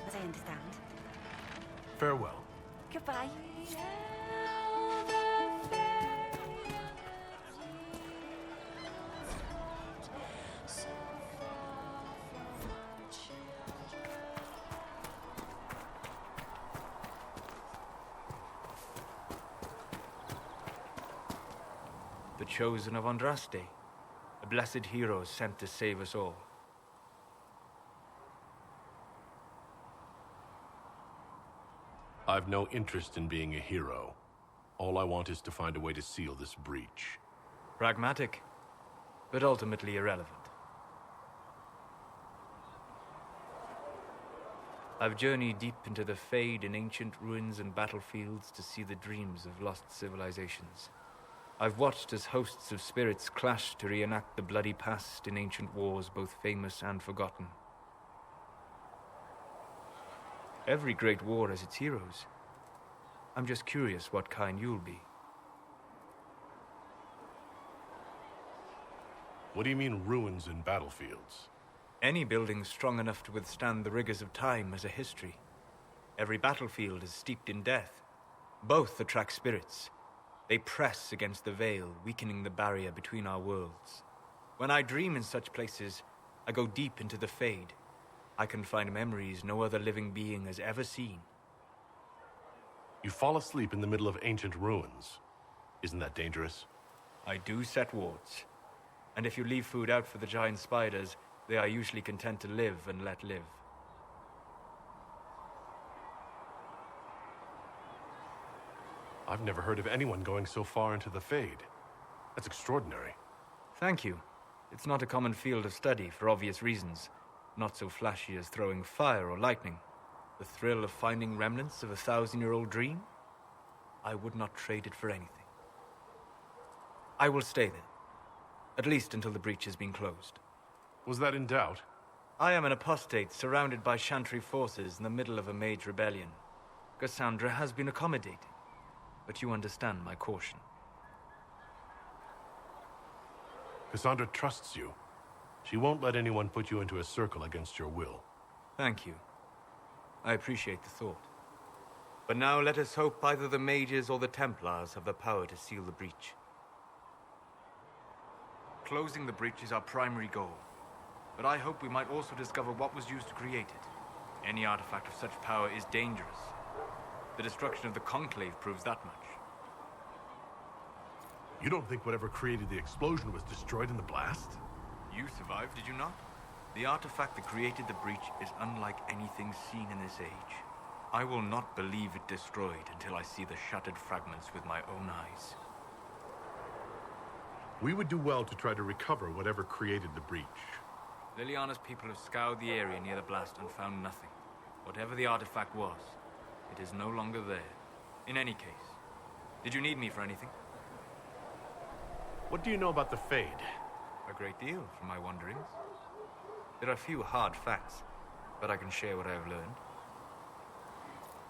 as I understand. Farewell. Goodbye. The chosen of Andraste, a blessed hero sent to save us all. I've no interest in being a hero. All I want is to find a way to seal this breach. Pragmatic, but ultimately irrelevant. I've journeyed deep into the Fade in ancient ruins and battlefields to see the dreams of lost civilizations. I've watched as hosts of spirits clash to reenact the bloody past in ancient wars, both famous and forgotten. Every great war has its heroes. I'm just curious what kind you'll be. What do you mean, ruins and battlefields? Any building strong enough to withstand the rigors of time has a history. Every battlefield is steeped in death. Both attract spirits. They press against the veil, weakening the barrier between our worlds. When I dream in such places, I go deep into the Fade. I can find memories no other living being has ever seen. You fall asleep in the middle of ancient ruins. Isn't that dangerous? I do set wards. And if you leave food out for the giant spiders, they are usually content to live and let live. I've never heard of anyone going so far into the Fade. That's extraordinary. Thank you. It's not a common field of study for obvious reasons. Not so flashy as throwing fire or lightning. The thrill of finding remnants of a 1,000-year-old dream? I would not trade it for anything. I will stay then. At least until the breach has been closed. Was that in doubt? I am an apostate surrounded by Chantry forces in the middle of a mage rebellion. Cassandra has been accommodating, but you understand my caution. Cassandra trusts you. She won't let anyone put you into a circle against your will. Thank you. I appreciate the thought. But now let us hope either the mages or the Templars have the power to seal the breach. Closing the breach is our primary goal. But I hope we might also discover what was used to create it. Any artifact of such power is dangerous. The destruction of the Conclave proves that much. You don't think whatever created the explosion was destroyed in the blast? You survived, did you not? The artifact that created the breach is unlike anything seen in this age. I will not believe it destroyed until I see the shattered fragments with my own eyes. We would do well to try to recover whatever created the breach. Liliana's people have scoured the area near the blast and found nothing. Whatever the artifact was, it is no longer there. In any case, did you need me for anything? What do you know about the Fade? A great deal, from my wanderings. There are few hard facts. but I can share what I have learned.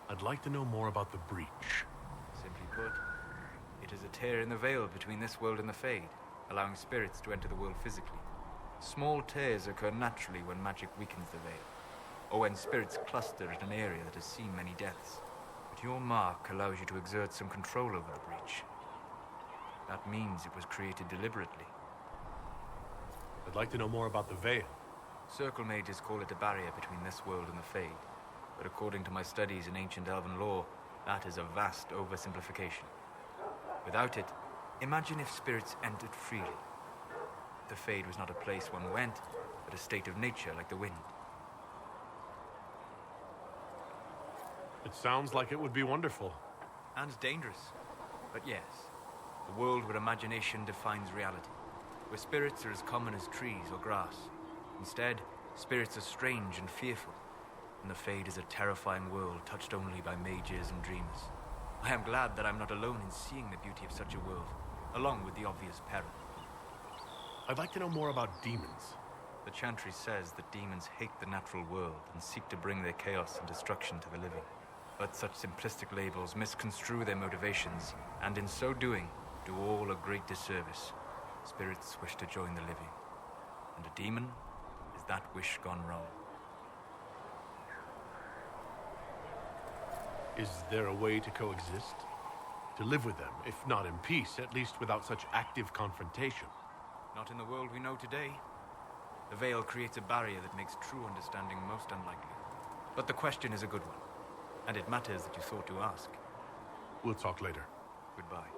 I'd like to know more about the breach. Simply put, it is a tear in the veil between this world and the Fade, allowing spirits to enter the world physically. Small tears occur naturally when magic weakens the veil, or when spirits cluster in an area that has seen many deaths. But your mark allows you to exert some control over the breach. That means it was created deliberately. I'd like to know more about the veil. Circle mages call it a barrier between this world and the Fade, but according to my studies in ancient elven lore, that is a vast oversimplification. Without it, imagine if spirits entered freely. The Fade was not a place one went, but a state of nature like the wind. It sounds like it would be wonderful. And dangerous. But yes, a world where imagination defines reality, where spirits are as common as trees or grass. Instead, spirits are strange and fearful, and the Fade is a terrifying world touched only by mages and dreamers. I am glad that I'm not alone in seeing the beauty of such a world, along with the obvious peril. I'd like to know more about demons. The Chantry says that demons hate the natural world and seek to bring their chaos and destruction to the living. But such simplistic labels misconstrue their motivations, and in so doing, do all a great disservice. Spirits wish to join the living, and a demon is that wish gone wrong. Is there a way to coexist? To live with them, if not in peace, at least without such active confrontation? Not in the world we know today. The veil creates a barrier that makes true understanding most unlikely. But the question is a good one, and it matters that you thought to ask. We'll talk later. Goodbye.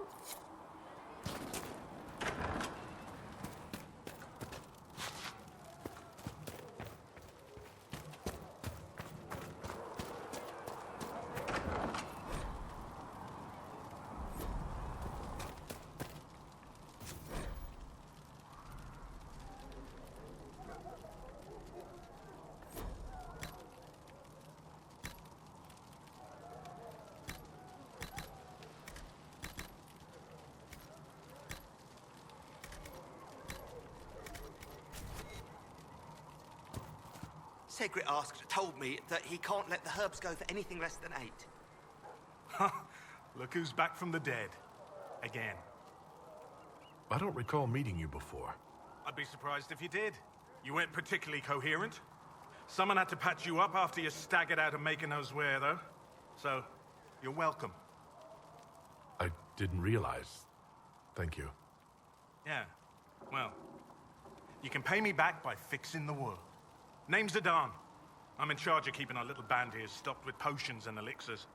Segrit Asked told me that he can't let the herbs go for anything less than 8. Look who's back from the dead. Again. I don't recall meeting you before. I'd be surprised if you did. You weren't particularly coherent. Someone had to patch you up after you staggered out of making those wear, though. So, you're welcome. I didn't realize. Thank you. Yeah, well, you can pay me back by fixing the world. Name's Adan. I'm in charge of keeping our little band here stocked with potions and elixirs.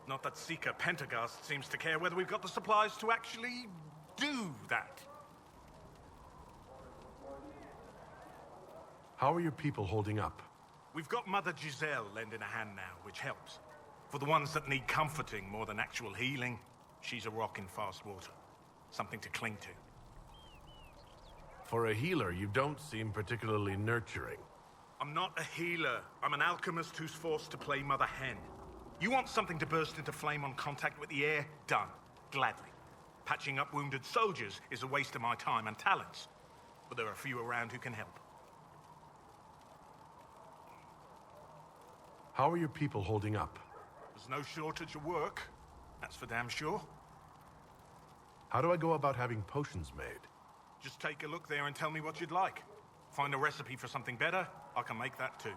Not that Seeker Pentagast seems to care whether we've got the supplies to actually do that. How are your people holding up? We've got Mother Giselle lending a hand now, which helps. For the ones that need comforting more than actual healing, she's a rock in fast water. Something to cling to. For a healer, you don't seem particularly nurturing. I'm not a healer. I'm an alchemist who's forced to play Mother Hen. You want something to burst into flame on contact with the air? Done. Gladly. Patching up wounded soldiers is a waste of my time and talents. But there are a few around who can help. How are your people holding up? There's no shortage of work. That's for damn sure. How do I go about having potions made? Just take a look there and tell me what you'd like. Find a recipe for something better, I can make that too.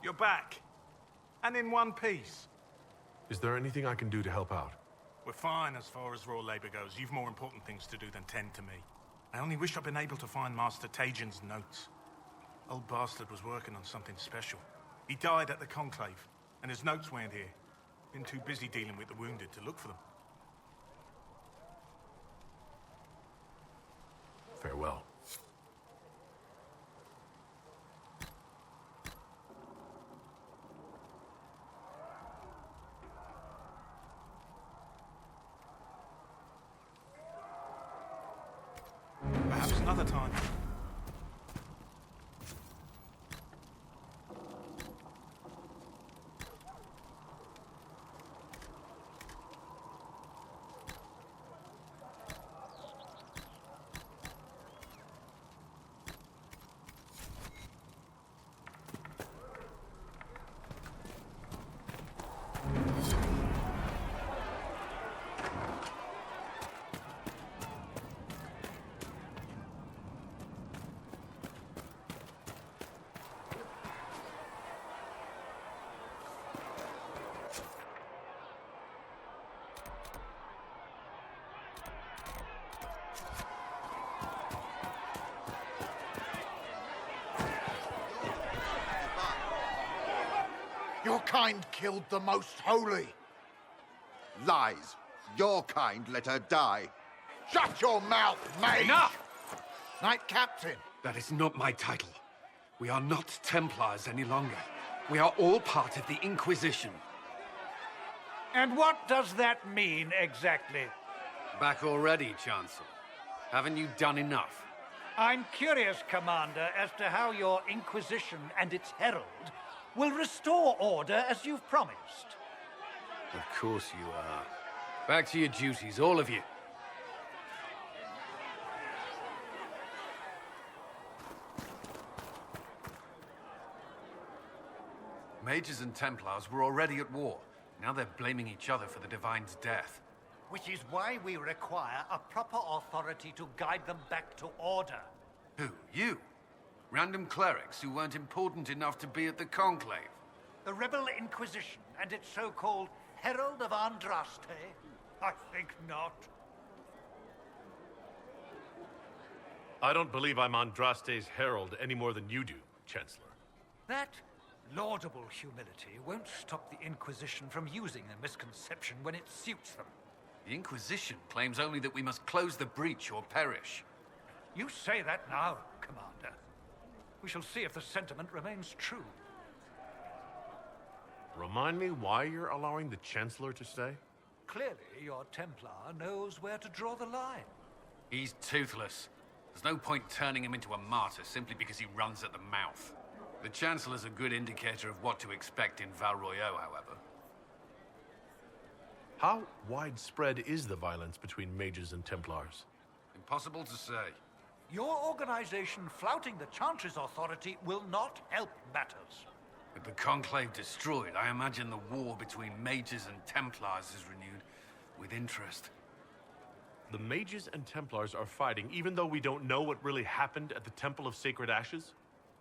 You're back. And in one piece. Is there anything I can do to help out? We're fine as far as raw labor goes. You've more important things to do than tend to me. I only wish I'd been able to find Master Tajin's notes. Old bastard was working on something special. He died at the Conclave, and his notes weren't here. Been too busy dealing with the wounded to look for them. Farewell. Perhaps another time. Your kind killed the most holy. Lies. Your kind let her die. Shut your mouth, mage! Enough! Knight Captain. That is not my title. We are not Templars any longer. We are all part of the Inquisition. And what does that mean, exactly? Back already, Chancellor. Haven't you done enough? I'm curious, Commander, as to how your Inquisition and its herald will restore order as you've promised. Of course you are. Back to your duties, all of you. Mages and Templars were already at war. Now they're blaming each other for the Divine's death. Which is why we require a proper authority to guide them back to order. Who? You? Random clerics who weren't important enough to be at the Conclave? The Rebel Inquisition and its so-called Herald of Andraste? I think not. I don't believe I'm Andraste's herald any more than you do, Chancellor. That laudable humility won't stop the Inquisition from using a misconception when it suits them. The Inquisition claims only that we must close the breach or perish. You say that now, Commander. We shall see if the sentiment remains true. Remind me why you're allowing the Chancellor to stay? Clearly, your Templar knows where to draw the line. He's toothless. There's no point turning him into a martyr simply because he runs at the mouth. The Chancellor's a good indicator of what to expect in Val Royeaux, however. How widespread is the violence between mages and Templars? Impossible to say. Your organization flouting the Chantry's authority will not help matters. With the Conclave destroyed, I imagine the war between mages and Templars is renewed with interest. The mages and Templars are fighting even though we don't know what really happened at the Temple of Sacred Ashes?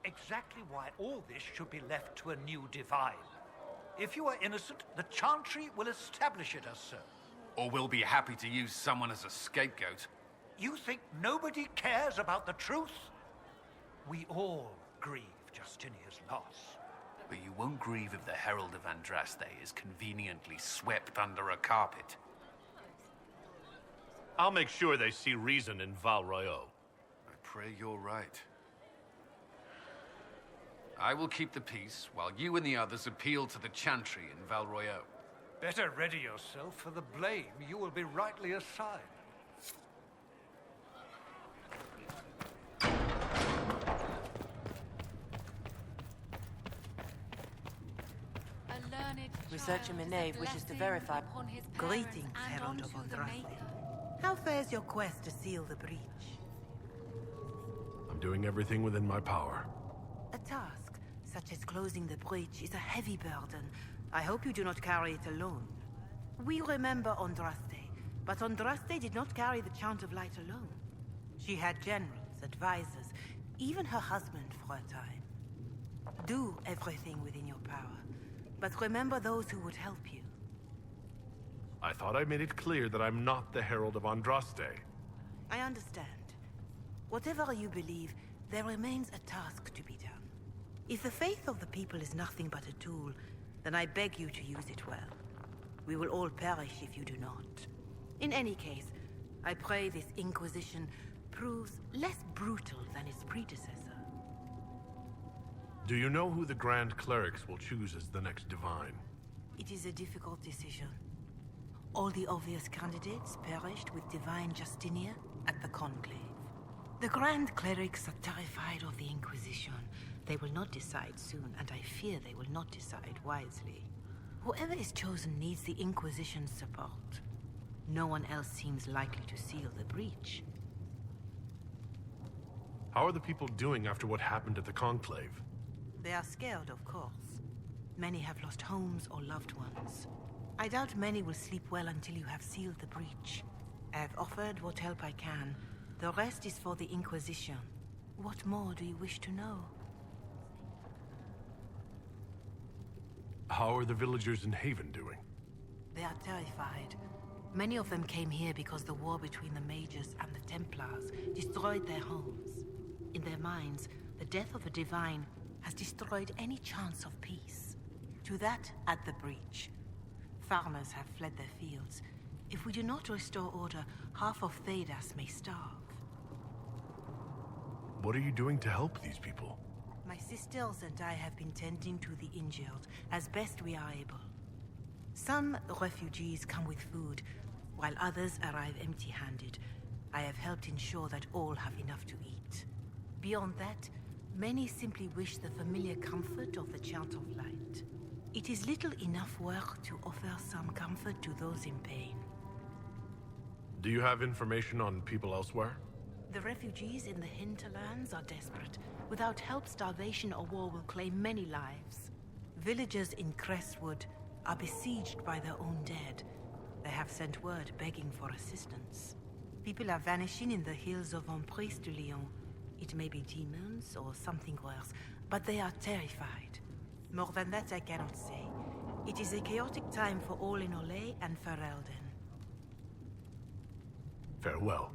Exactly why all this should be left to a new divine. If you are innocent, the Chantry will establish it as so. Or we'll be happy to use someone as a scapegoat. You think nobody cares about the truth? We all grieve Justinia's loss. But you won't grieve if the Herald of Andraste is conveniently swept under a carpet. I'll make sure they see reason in Val Royeaux. I pray you're right. I will keep the peace, while you and the others appeal to the Chantry in Val Royeaux. Better ready yourself for the blame you will be rightly assigned. Researcher Minave wishes to verify. Greetings, Herald of Andraste. How fares your quest to seal the breach? I'm doing everything within my power. A task, such as closing the breach, is a heavy burden. I hope you do not carry it alone. We remember Andraste, but Andraste did not carry the Chant of Light alone. She had generals, advisors, even her husband for a time. Do everything within your power, but remember those who would help you. I thought I made it clear that I'm not the Herald of Andraste. I understand. Whatever you believe, there remains a task to be done. If the faith of the people is nothing but a tool, then I beg you to use it well. We will all perish if you do not. In any case, I pray this Inquisition proves less brutal than its predecessor. Do you know who the Grand Clerics will choose as the next Divine? It is a difficult decision. All the obvious candidates perished with Divine Justinia at the Conclave. The Grand Clerics are terrified of the Inquisition. They will not decide soon, and I fear they will not decide wisely. Whoever is chosen needs the Inquisition's support. No one else seems likely to seal the breach. How are the people doing after what happened at the Conclave? They are scared, of course. Many have lost homes or loved ones. I doubt many will sleep well until you have sealed the breach. I have offered what help I can. The rest is for the Inquisition. What more do you wish to know? How are the villagers in Haven doing? They are terrified. Many of them came here because the war between the Mages and the Templars destroyed their homes. In their minds, the death of a Divine has destroyed any chance of peace. To that, at the breach. Farmers have fled their fields. If we do not restore order, half of Thedas may starve. What are you doing to help these people? My sisters and I have been tending to the injured as best we are able. Some refugees come with food, while others arrive empty-handed. I have helped ensure that all have enough to eat. Beyond that, many simply wish the familiar comfort of the Chant of Light. It is little enough work to offer some comfort to those in pain. Do you have information on people elsewhere? The refugees in the hinterlands are desperate. Without help, starvation or war will claim many lives. Villagers in Crestwood are besieged by their own dead. They have sent word begging for assistance. People are vanishing in the hills of Emprise de Lyon. It may be demons or something worse, but they are terrified. More than that I cannot say. It is a chaotic time for all in Olay and Ferelden. Farewell.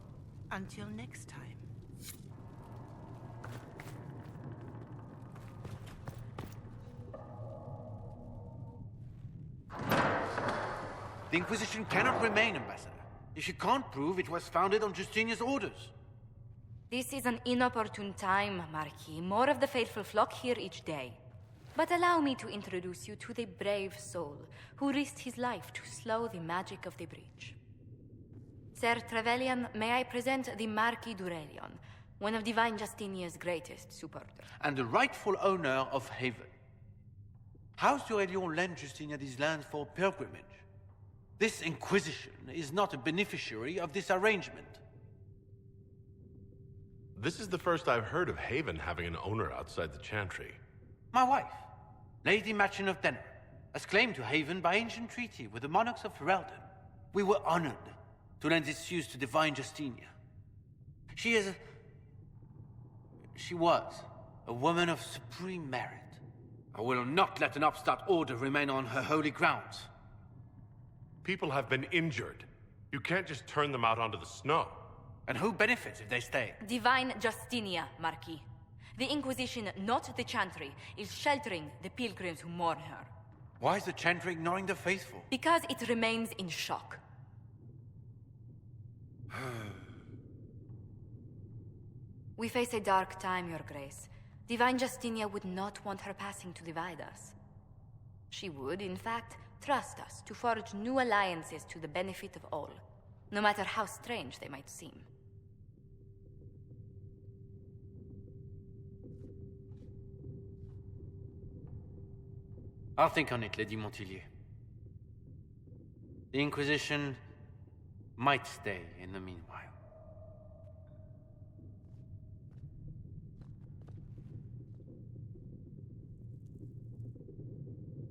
Until next time. The Inquisition cannot remain, Ambassador, if you can't prove it was founded on Justinia's orders. This is an inopportune time, Marquis. More of the faithful flock here each day. But allow me to introduce you to the brave soul who risked his life to slow the magic of the breach. Sir Trevelyan, may I present the Marquis d'Aurelion, one of Divine Justinia's greatest supporters. And the rightful owner of Haven. House d'Aurelion lent Justinia these lands for pilgrimage. This Inquisition is not a beneficiary of this arrangement. This is the first I've heard of Haven having an owner outside the Chantry. My wife, Lady Machin of Denner, has claimed to Haven by ancient treaty with the monarchs of Ferelden. We were honored to lend its use to Divine Justinia. She was a woman of supreme merit. I will not let an upstart order remain on her holy grounds. People have been injured. You can't just turn them out onto the snow. And who benefits if they stay? Divine Justinia, Marquis. The Inquisition, not the Chantry, is sheltering the pilgrims who mourn her. Why is the Chantry ignoring the faithful? Because it remains in shock. We face a dark time, Your Grace. Divine Justinia would not want her passing to divide us. She would, in fact, trust us to forge new alliances to the benefit of all, no matter how strange they might seem. I'll think on it, Lady Montillier. The Inquisition might stay in the meanwhile.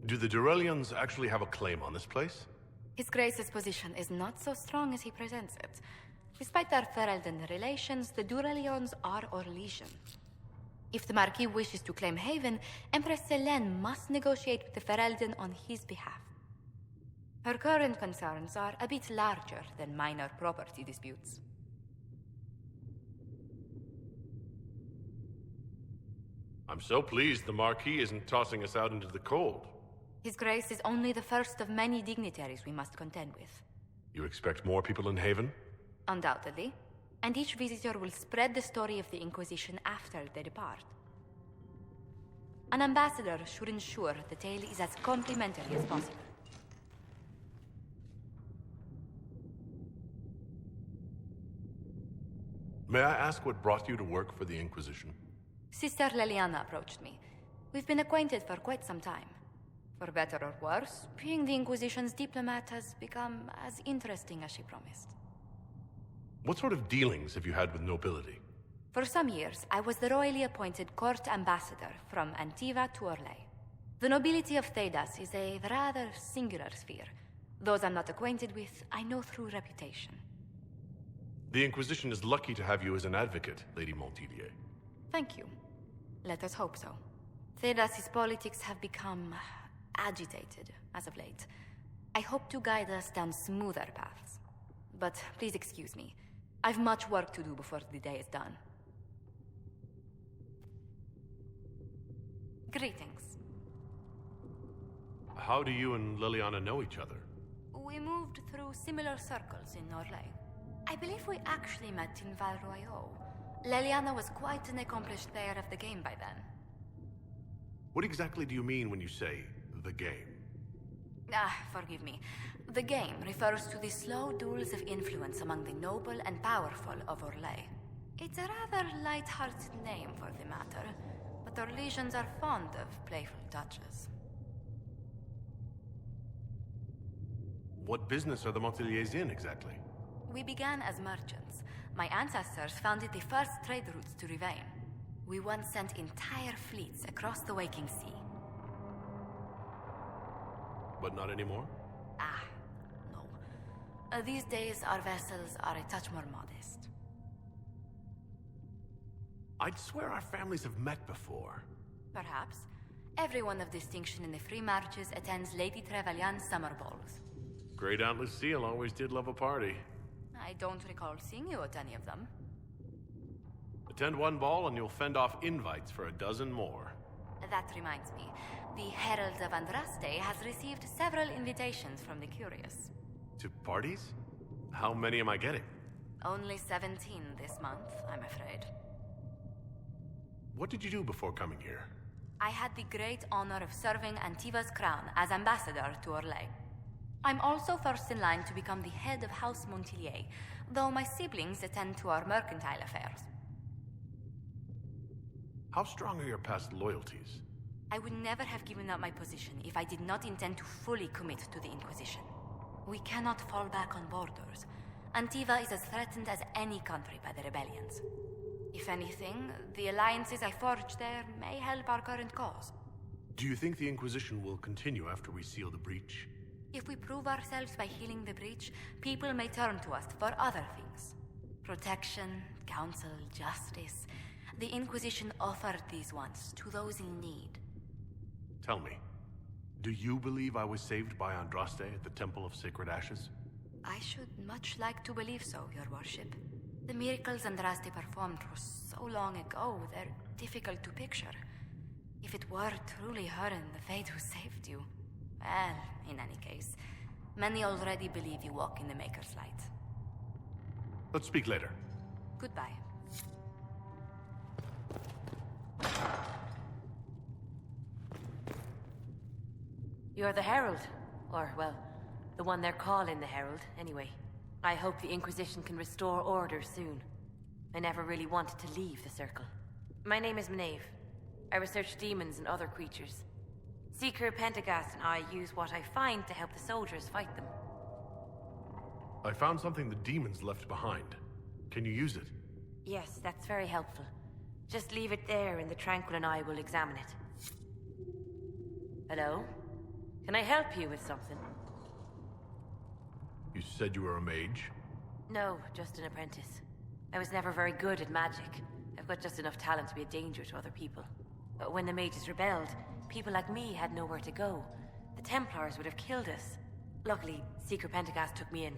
Do the Durelians actually have a claim on this place? His Grace's position is not so strong as he presents it. Despite our Ferelden relations, the Durelions are our legion. If the Marquis wishes to claim Haven, Empress Selene must negotiate with the Ferelden on his behalf. Her current concerns are a bit larger than minor property disputes. I'm so pleased the Marquis isn't tossing us out into the cold. His Grace is only the first of many dignitaries we must contend with. You expect more people in Haven? Undoubtedly. And each visitor will spread the story of the Inquisition after they depart. An ambassador should ensure the tale is as complimentary as possible. May I ask what brought you to work for the Inquisition? Sister Leliana approached me. We've been acquainted for quite some time. For better or worse, being the Inquisition's diplomat has become as interesting as she promised. What sort of dealings have you had with nobility? For some years, I was the royally appointed court ambassador from Antiva to Orlais. The nobility of Thedas is a rather singular sphere. Those I'm not acquainted with, I know through reputation. The Inquisition is lucky to have you as an advocate, Lady Montillier. Thank you. Let us hope so. Thedas' politics have become agitated as of late. I hope to guide us down smoother paths. But please excuse me. I've much work to do before the day is done. Greetings. How do you and Liliana know each other? We moved through similar circles in Orlais. I believe we actually met in Val Royeaux. Liliana was quite an accomplished player of the game by then. What exactly do you mean when you say, the game? Forgive me. The game refers to the slow duels of influence among the noble and powerful of Orlais. It's a rather light-hearted name for the matter, but Orlesians are fond of playful touches. What business are the Monteliers in, exactly? We began as merchants. My ancestors founded the first trade routes to Rivain. We once sent entire fleets across the Waking Sea. But not anymore? No. These days, our vessels are a touch more modest. I'd swear our families have met before. Perhaps. Everyone of distinction in the Free Marches attends Lady Trevelyan's summer balls. Great Aunt Lucille always did love a party. I don't recall seeing you at any of them. Attend one ball and you'll fend off invites for a dozen more. That reminds me. The Herald of Andraste has received several invitations from the curious. To parties? How many am I getting? Only 17 this month, I'm afraid. What did you do before coming here? I had the great honor of serving Antiva's crown as ambassador to Orlais. I'm also first in line to become the head of House Montelier, though my siblings attend to our mercantile affairs. How strong are your past loyalties? I would never have given up my position if I did not intend to fully commit to the Inquisition. We cannot fall back on borders. Antiva is as threatened as any country by the rebellions. If anything, the alliances I forged there may help our current cause. Do you think the Inquisition will continue after we seal the breach? If we prove ourselves by healing the breach, people may turn to us for other things. Protection, counsel, justice. The Inquisition offered these once to those in need. Tell me, do you believe I was saved by Andraste at the Temple of Sacred Ashes? I should much like to believe so, Your Worship. The miracles Andraste performed were so long ago, they're difficult to picture. If it were truly her and the Fate who saved you, well, in any case, many already believe you walk in the Maker's light. Let's speak later. Goodbye. You're the Herald. Or, well, the one they're calling the Herald, anyway. I hope the Inquisition can restore order soon. I never really wanted to leave the Circle. My name is Maeve. I research demons and other creatures. Seeker Pentagast and I use what I find to help the soldiers fight them. I found something the demons left behind. Can you use it? Yes, that's very helpful. Just leave it there and the Tranquil and I will examine it. Hello? Can I help you with something? You said you were a mage? No, just an apprentice. I was never very good at magic. I've got just enough talent to be a danger to other people. But when the mages rebelled, people like me had nowhere to go. The Templars would have killed us. Luckily, Seeker Pentagast took me in,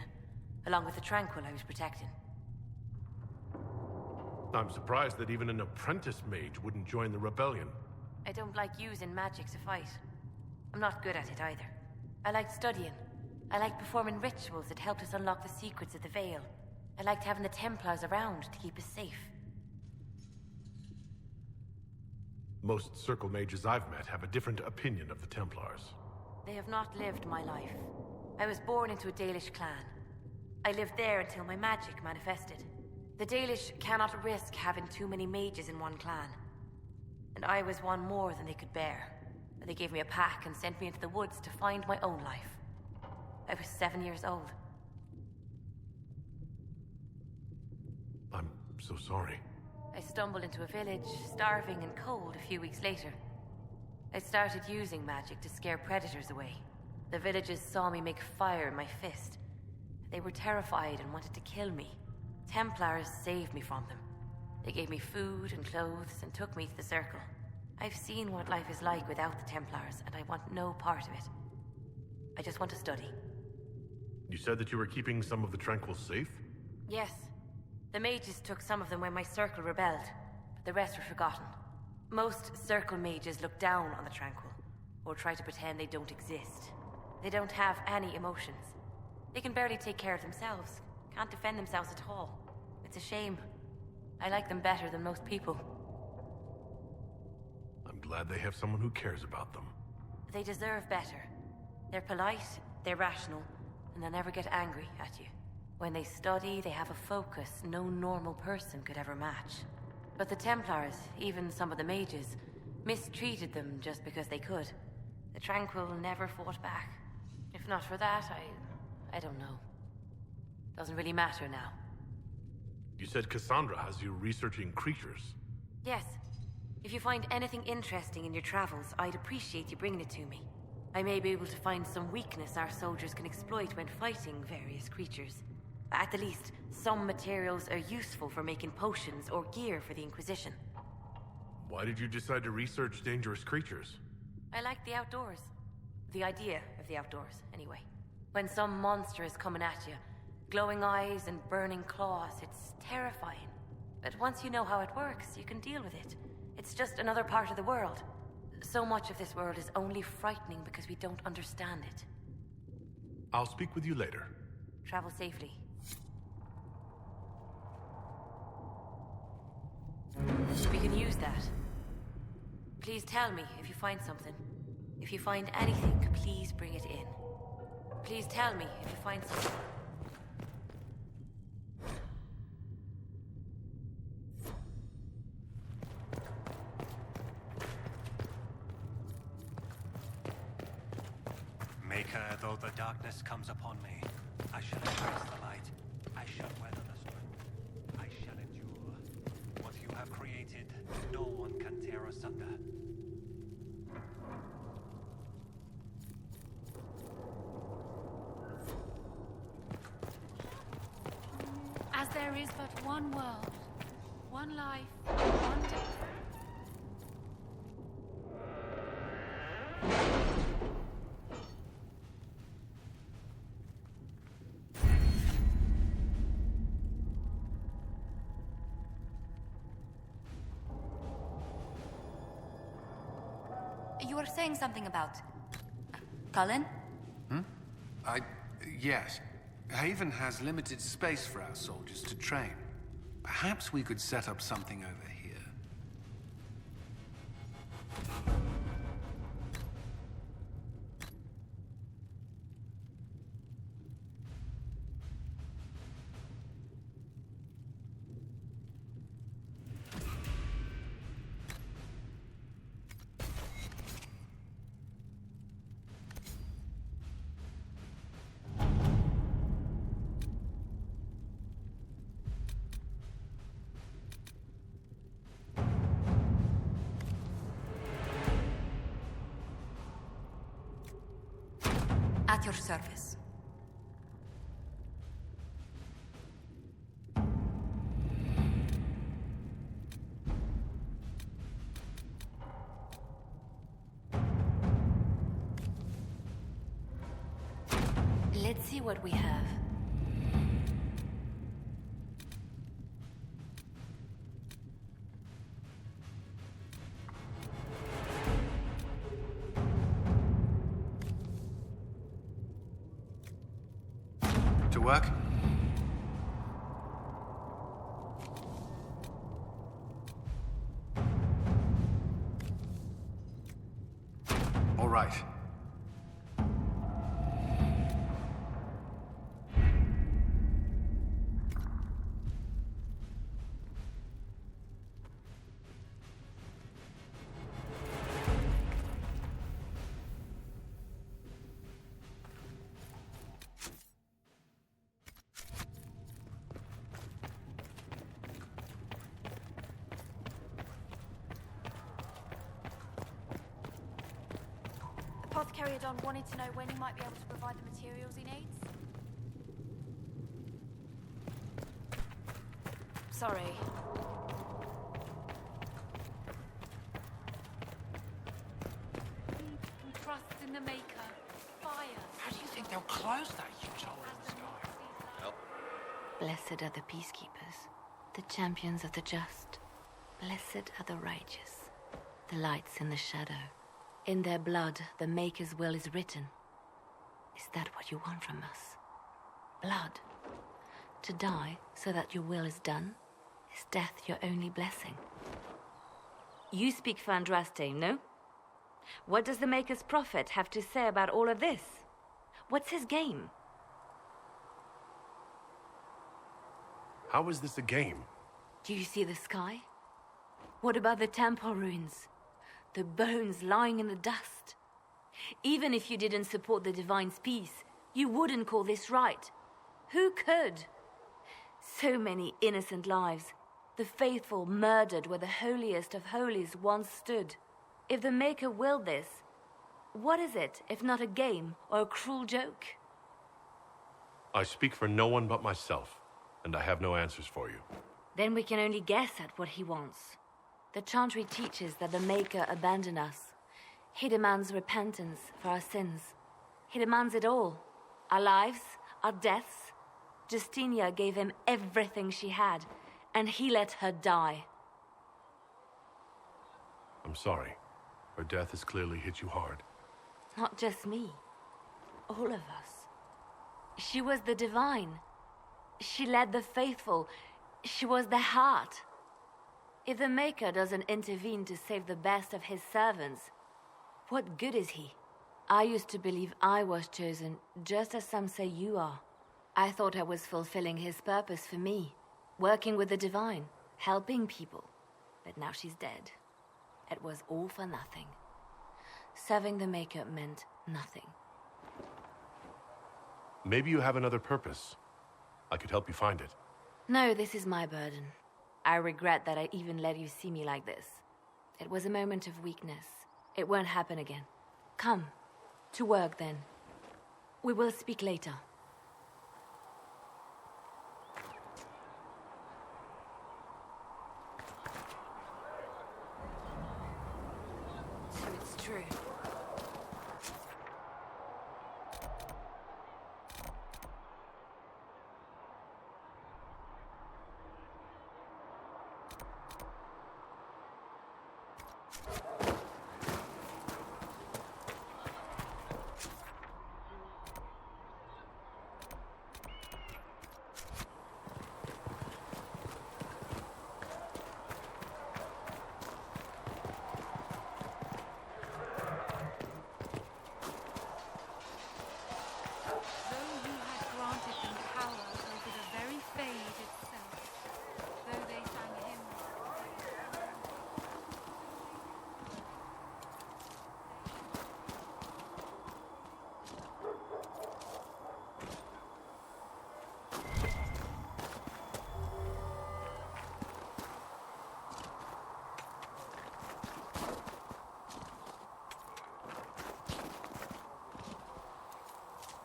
along with the Tranquil I was protecting. I'm surprised that even an apprentice mage wouldn't join the rebellion. I don't like using magic to fight. I'm not good at it either. I liked studying. I liked performing rituals that helped us unlock the secrets of the Veil. I liked having the Templars around to keep us safe. Most Circle mages I've met have a different opinion of the Templars. They have not lived my life. I was born into a Dalish clan. I lived there until my magic manifested. The Dalish cannot risk having too many mages in one clan. And I was one more than they could bear. They gave me a pack and sent me into the woods to find my own life. I was 7 years old. I'm so sorry. I stumbled into a village, starving and cold a few weeks later. I started using magic to scare predators away. The villagers saw me make fire in my fist. They were terrified and wanted to kill me. Templars saved me from them. They gave me food and clothes and took me to the Circle. I've seen what life is like without the Templars, and I want no part of it. I just want to study. You said that you were keeping some of the Tranquil safe? Yes. The mages took some of them when my Circle rebelled, but the rest were forgotten. Most Circle mages look down on the Tranquil. or try to pretend they don't exist. They don't have any emotions. They can barely take care of themselves, can't defend themselves at all. It's a shame. I like them better than most people. I'm glad they have someone who cares about them. They deserve better. They're polite, they're rational, and they'll never get angry at you. When they study, they have a focus no normal person could ever match. But the Templars, even some of the mages, mistreated them just because they could. The Tranquil never fought back. If not for that, I don't know. Doesn't really matter now. You said Cassandra has you researching creatures. Yes. If you find anything interesting in your travels, I'd appreciate you bringing it to me. I may be able to find some weakness our soldiers can exploit when fighting various creatures. At the least, some materials are useful for making potions or gear for the Inquisition. Why did you decide to research dangerous creatures? I like the outdoors. The idea of the outdoors, anyway. When some monster is coming at you, glowing eyes and burning claws, it's terrifying. But once you know how it works, you can deal with it. It's just another part of the world. So much of this world is only frightening because we don't understand it. I'll speak with you later. Travel safely. We can use that. Please tell me if you find something. If you find anything, please bring it in. Please tell me if you find something. Maker, though the darkness comes upon me, I shall embrace the light. I shall weather the storm. I shall endure. What you have created, no one can tear asunder. As there is but one world, one life, one death. You were saying something about... Cullen? Yes. Haven has limited space for our soldiers to train. Perhaps we could set up something over here. At your service. Let's see what we have. To work? All right. Apothecary Don wanted to know when he might be able to provide the materials he needs. Sorry. Trust in the Maker. Fire. How do you think they'll close that huge hole in the sky? Blessed are the peacekeepers, the champions of the just. Blessed are the righteous, the lights in the shadow. In their blood, the Maker's will is written. Is that what you want from us? Blood? To die so that your will is done? Is death your only blessing? You speak for Andraste, no? What does the Maker's prophet have to say about all of this? What's his game? How is this a game? Do you see the sky? What about the temple ruins? The bones lying in the dust? Even if you didn't support the Divine's peace, you wouldn't call this right. Who could? So many innocent lives. The faithful murdered where the holiest of holies once stood. If the Maker willed this, what is it if not a game or a cruel joke? I speak for no one but myself, and I have no answers for you. Then we can only guess at what he wants. The Chantry teaches that the Maker abandoned us. He demands repentance for our sins. He demands it all. Our lives, our deaths. Justinia gave him everything she had, and he let her die. I'm sorry. Her death has clearly hit you hard. Not just me. All of us. She was the Divine. She led the faithful. She was their heart. If the Maker doesn't intervene to save the best of his servants, what good is he? I used to believe I was chosen, just as some say you are. I thought I was fulfilling his purpose for me, working with the Divine, helping people. But now she's dead. It was all for nothing. Serving the Maker meant nothing. Maybe you have another purpose. I could help you find it. No, this is my burden. I regret that I even let you see me like this. It was a moment of weakness. It won't happen again. Come. To work, then. We will speak later. So it's true.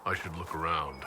I should look around.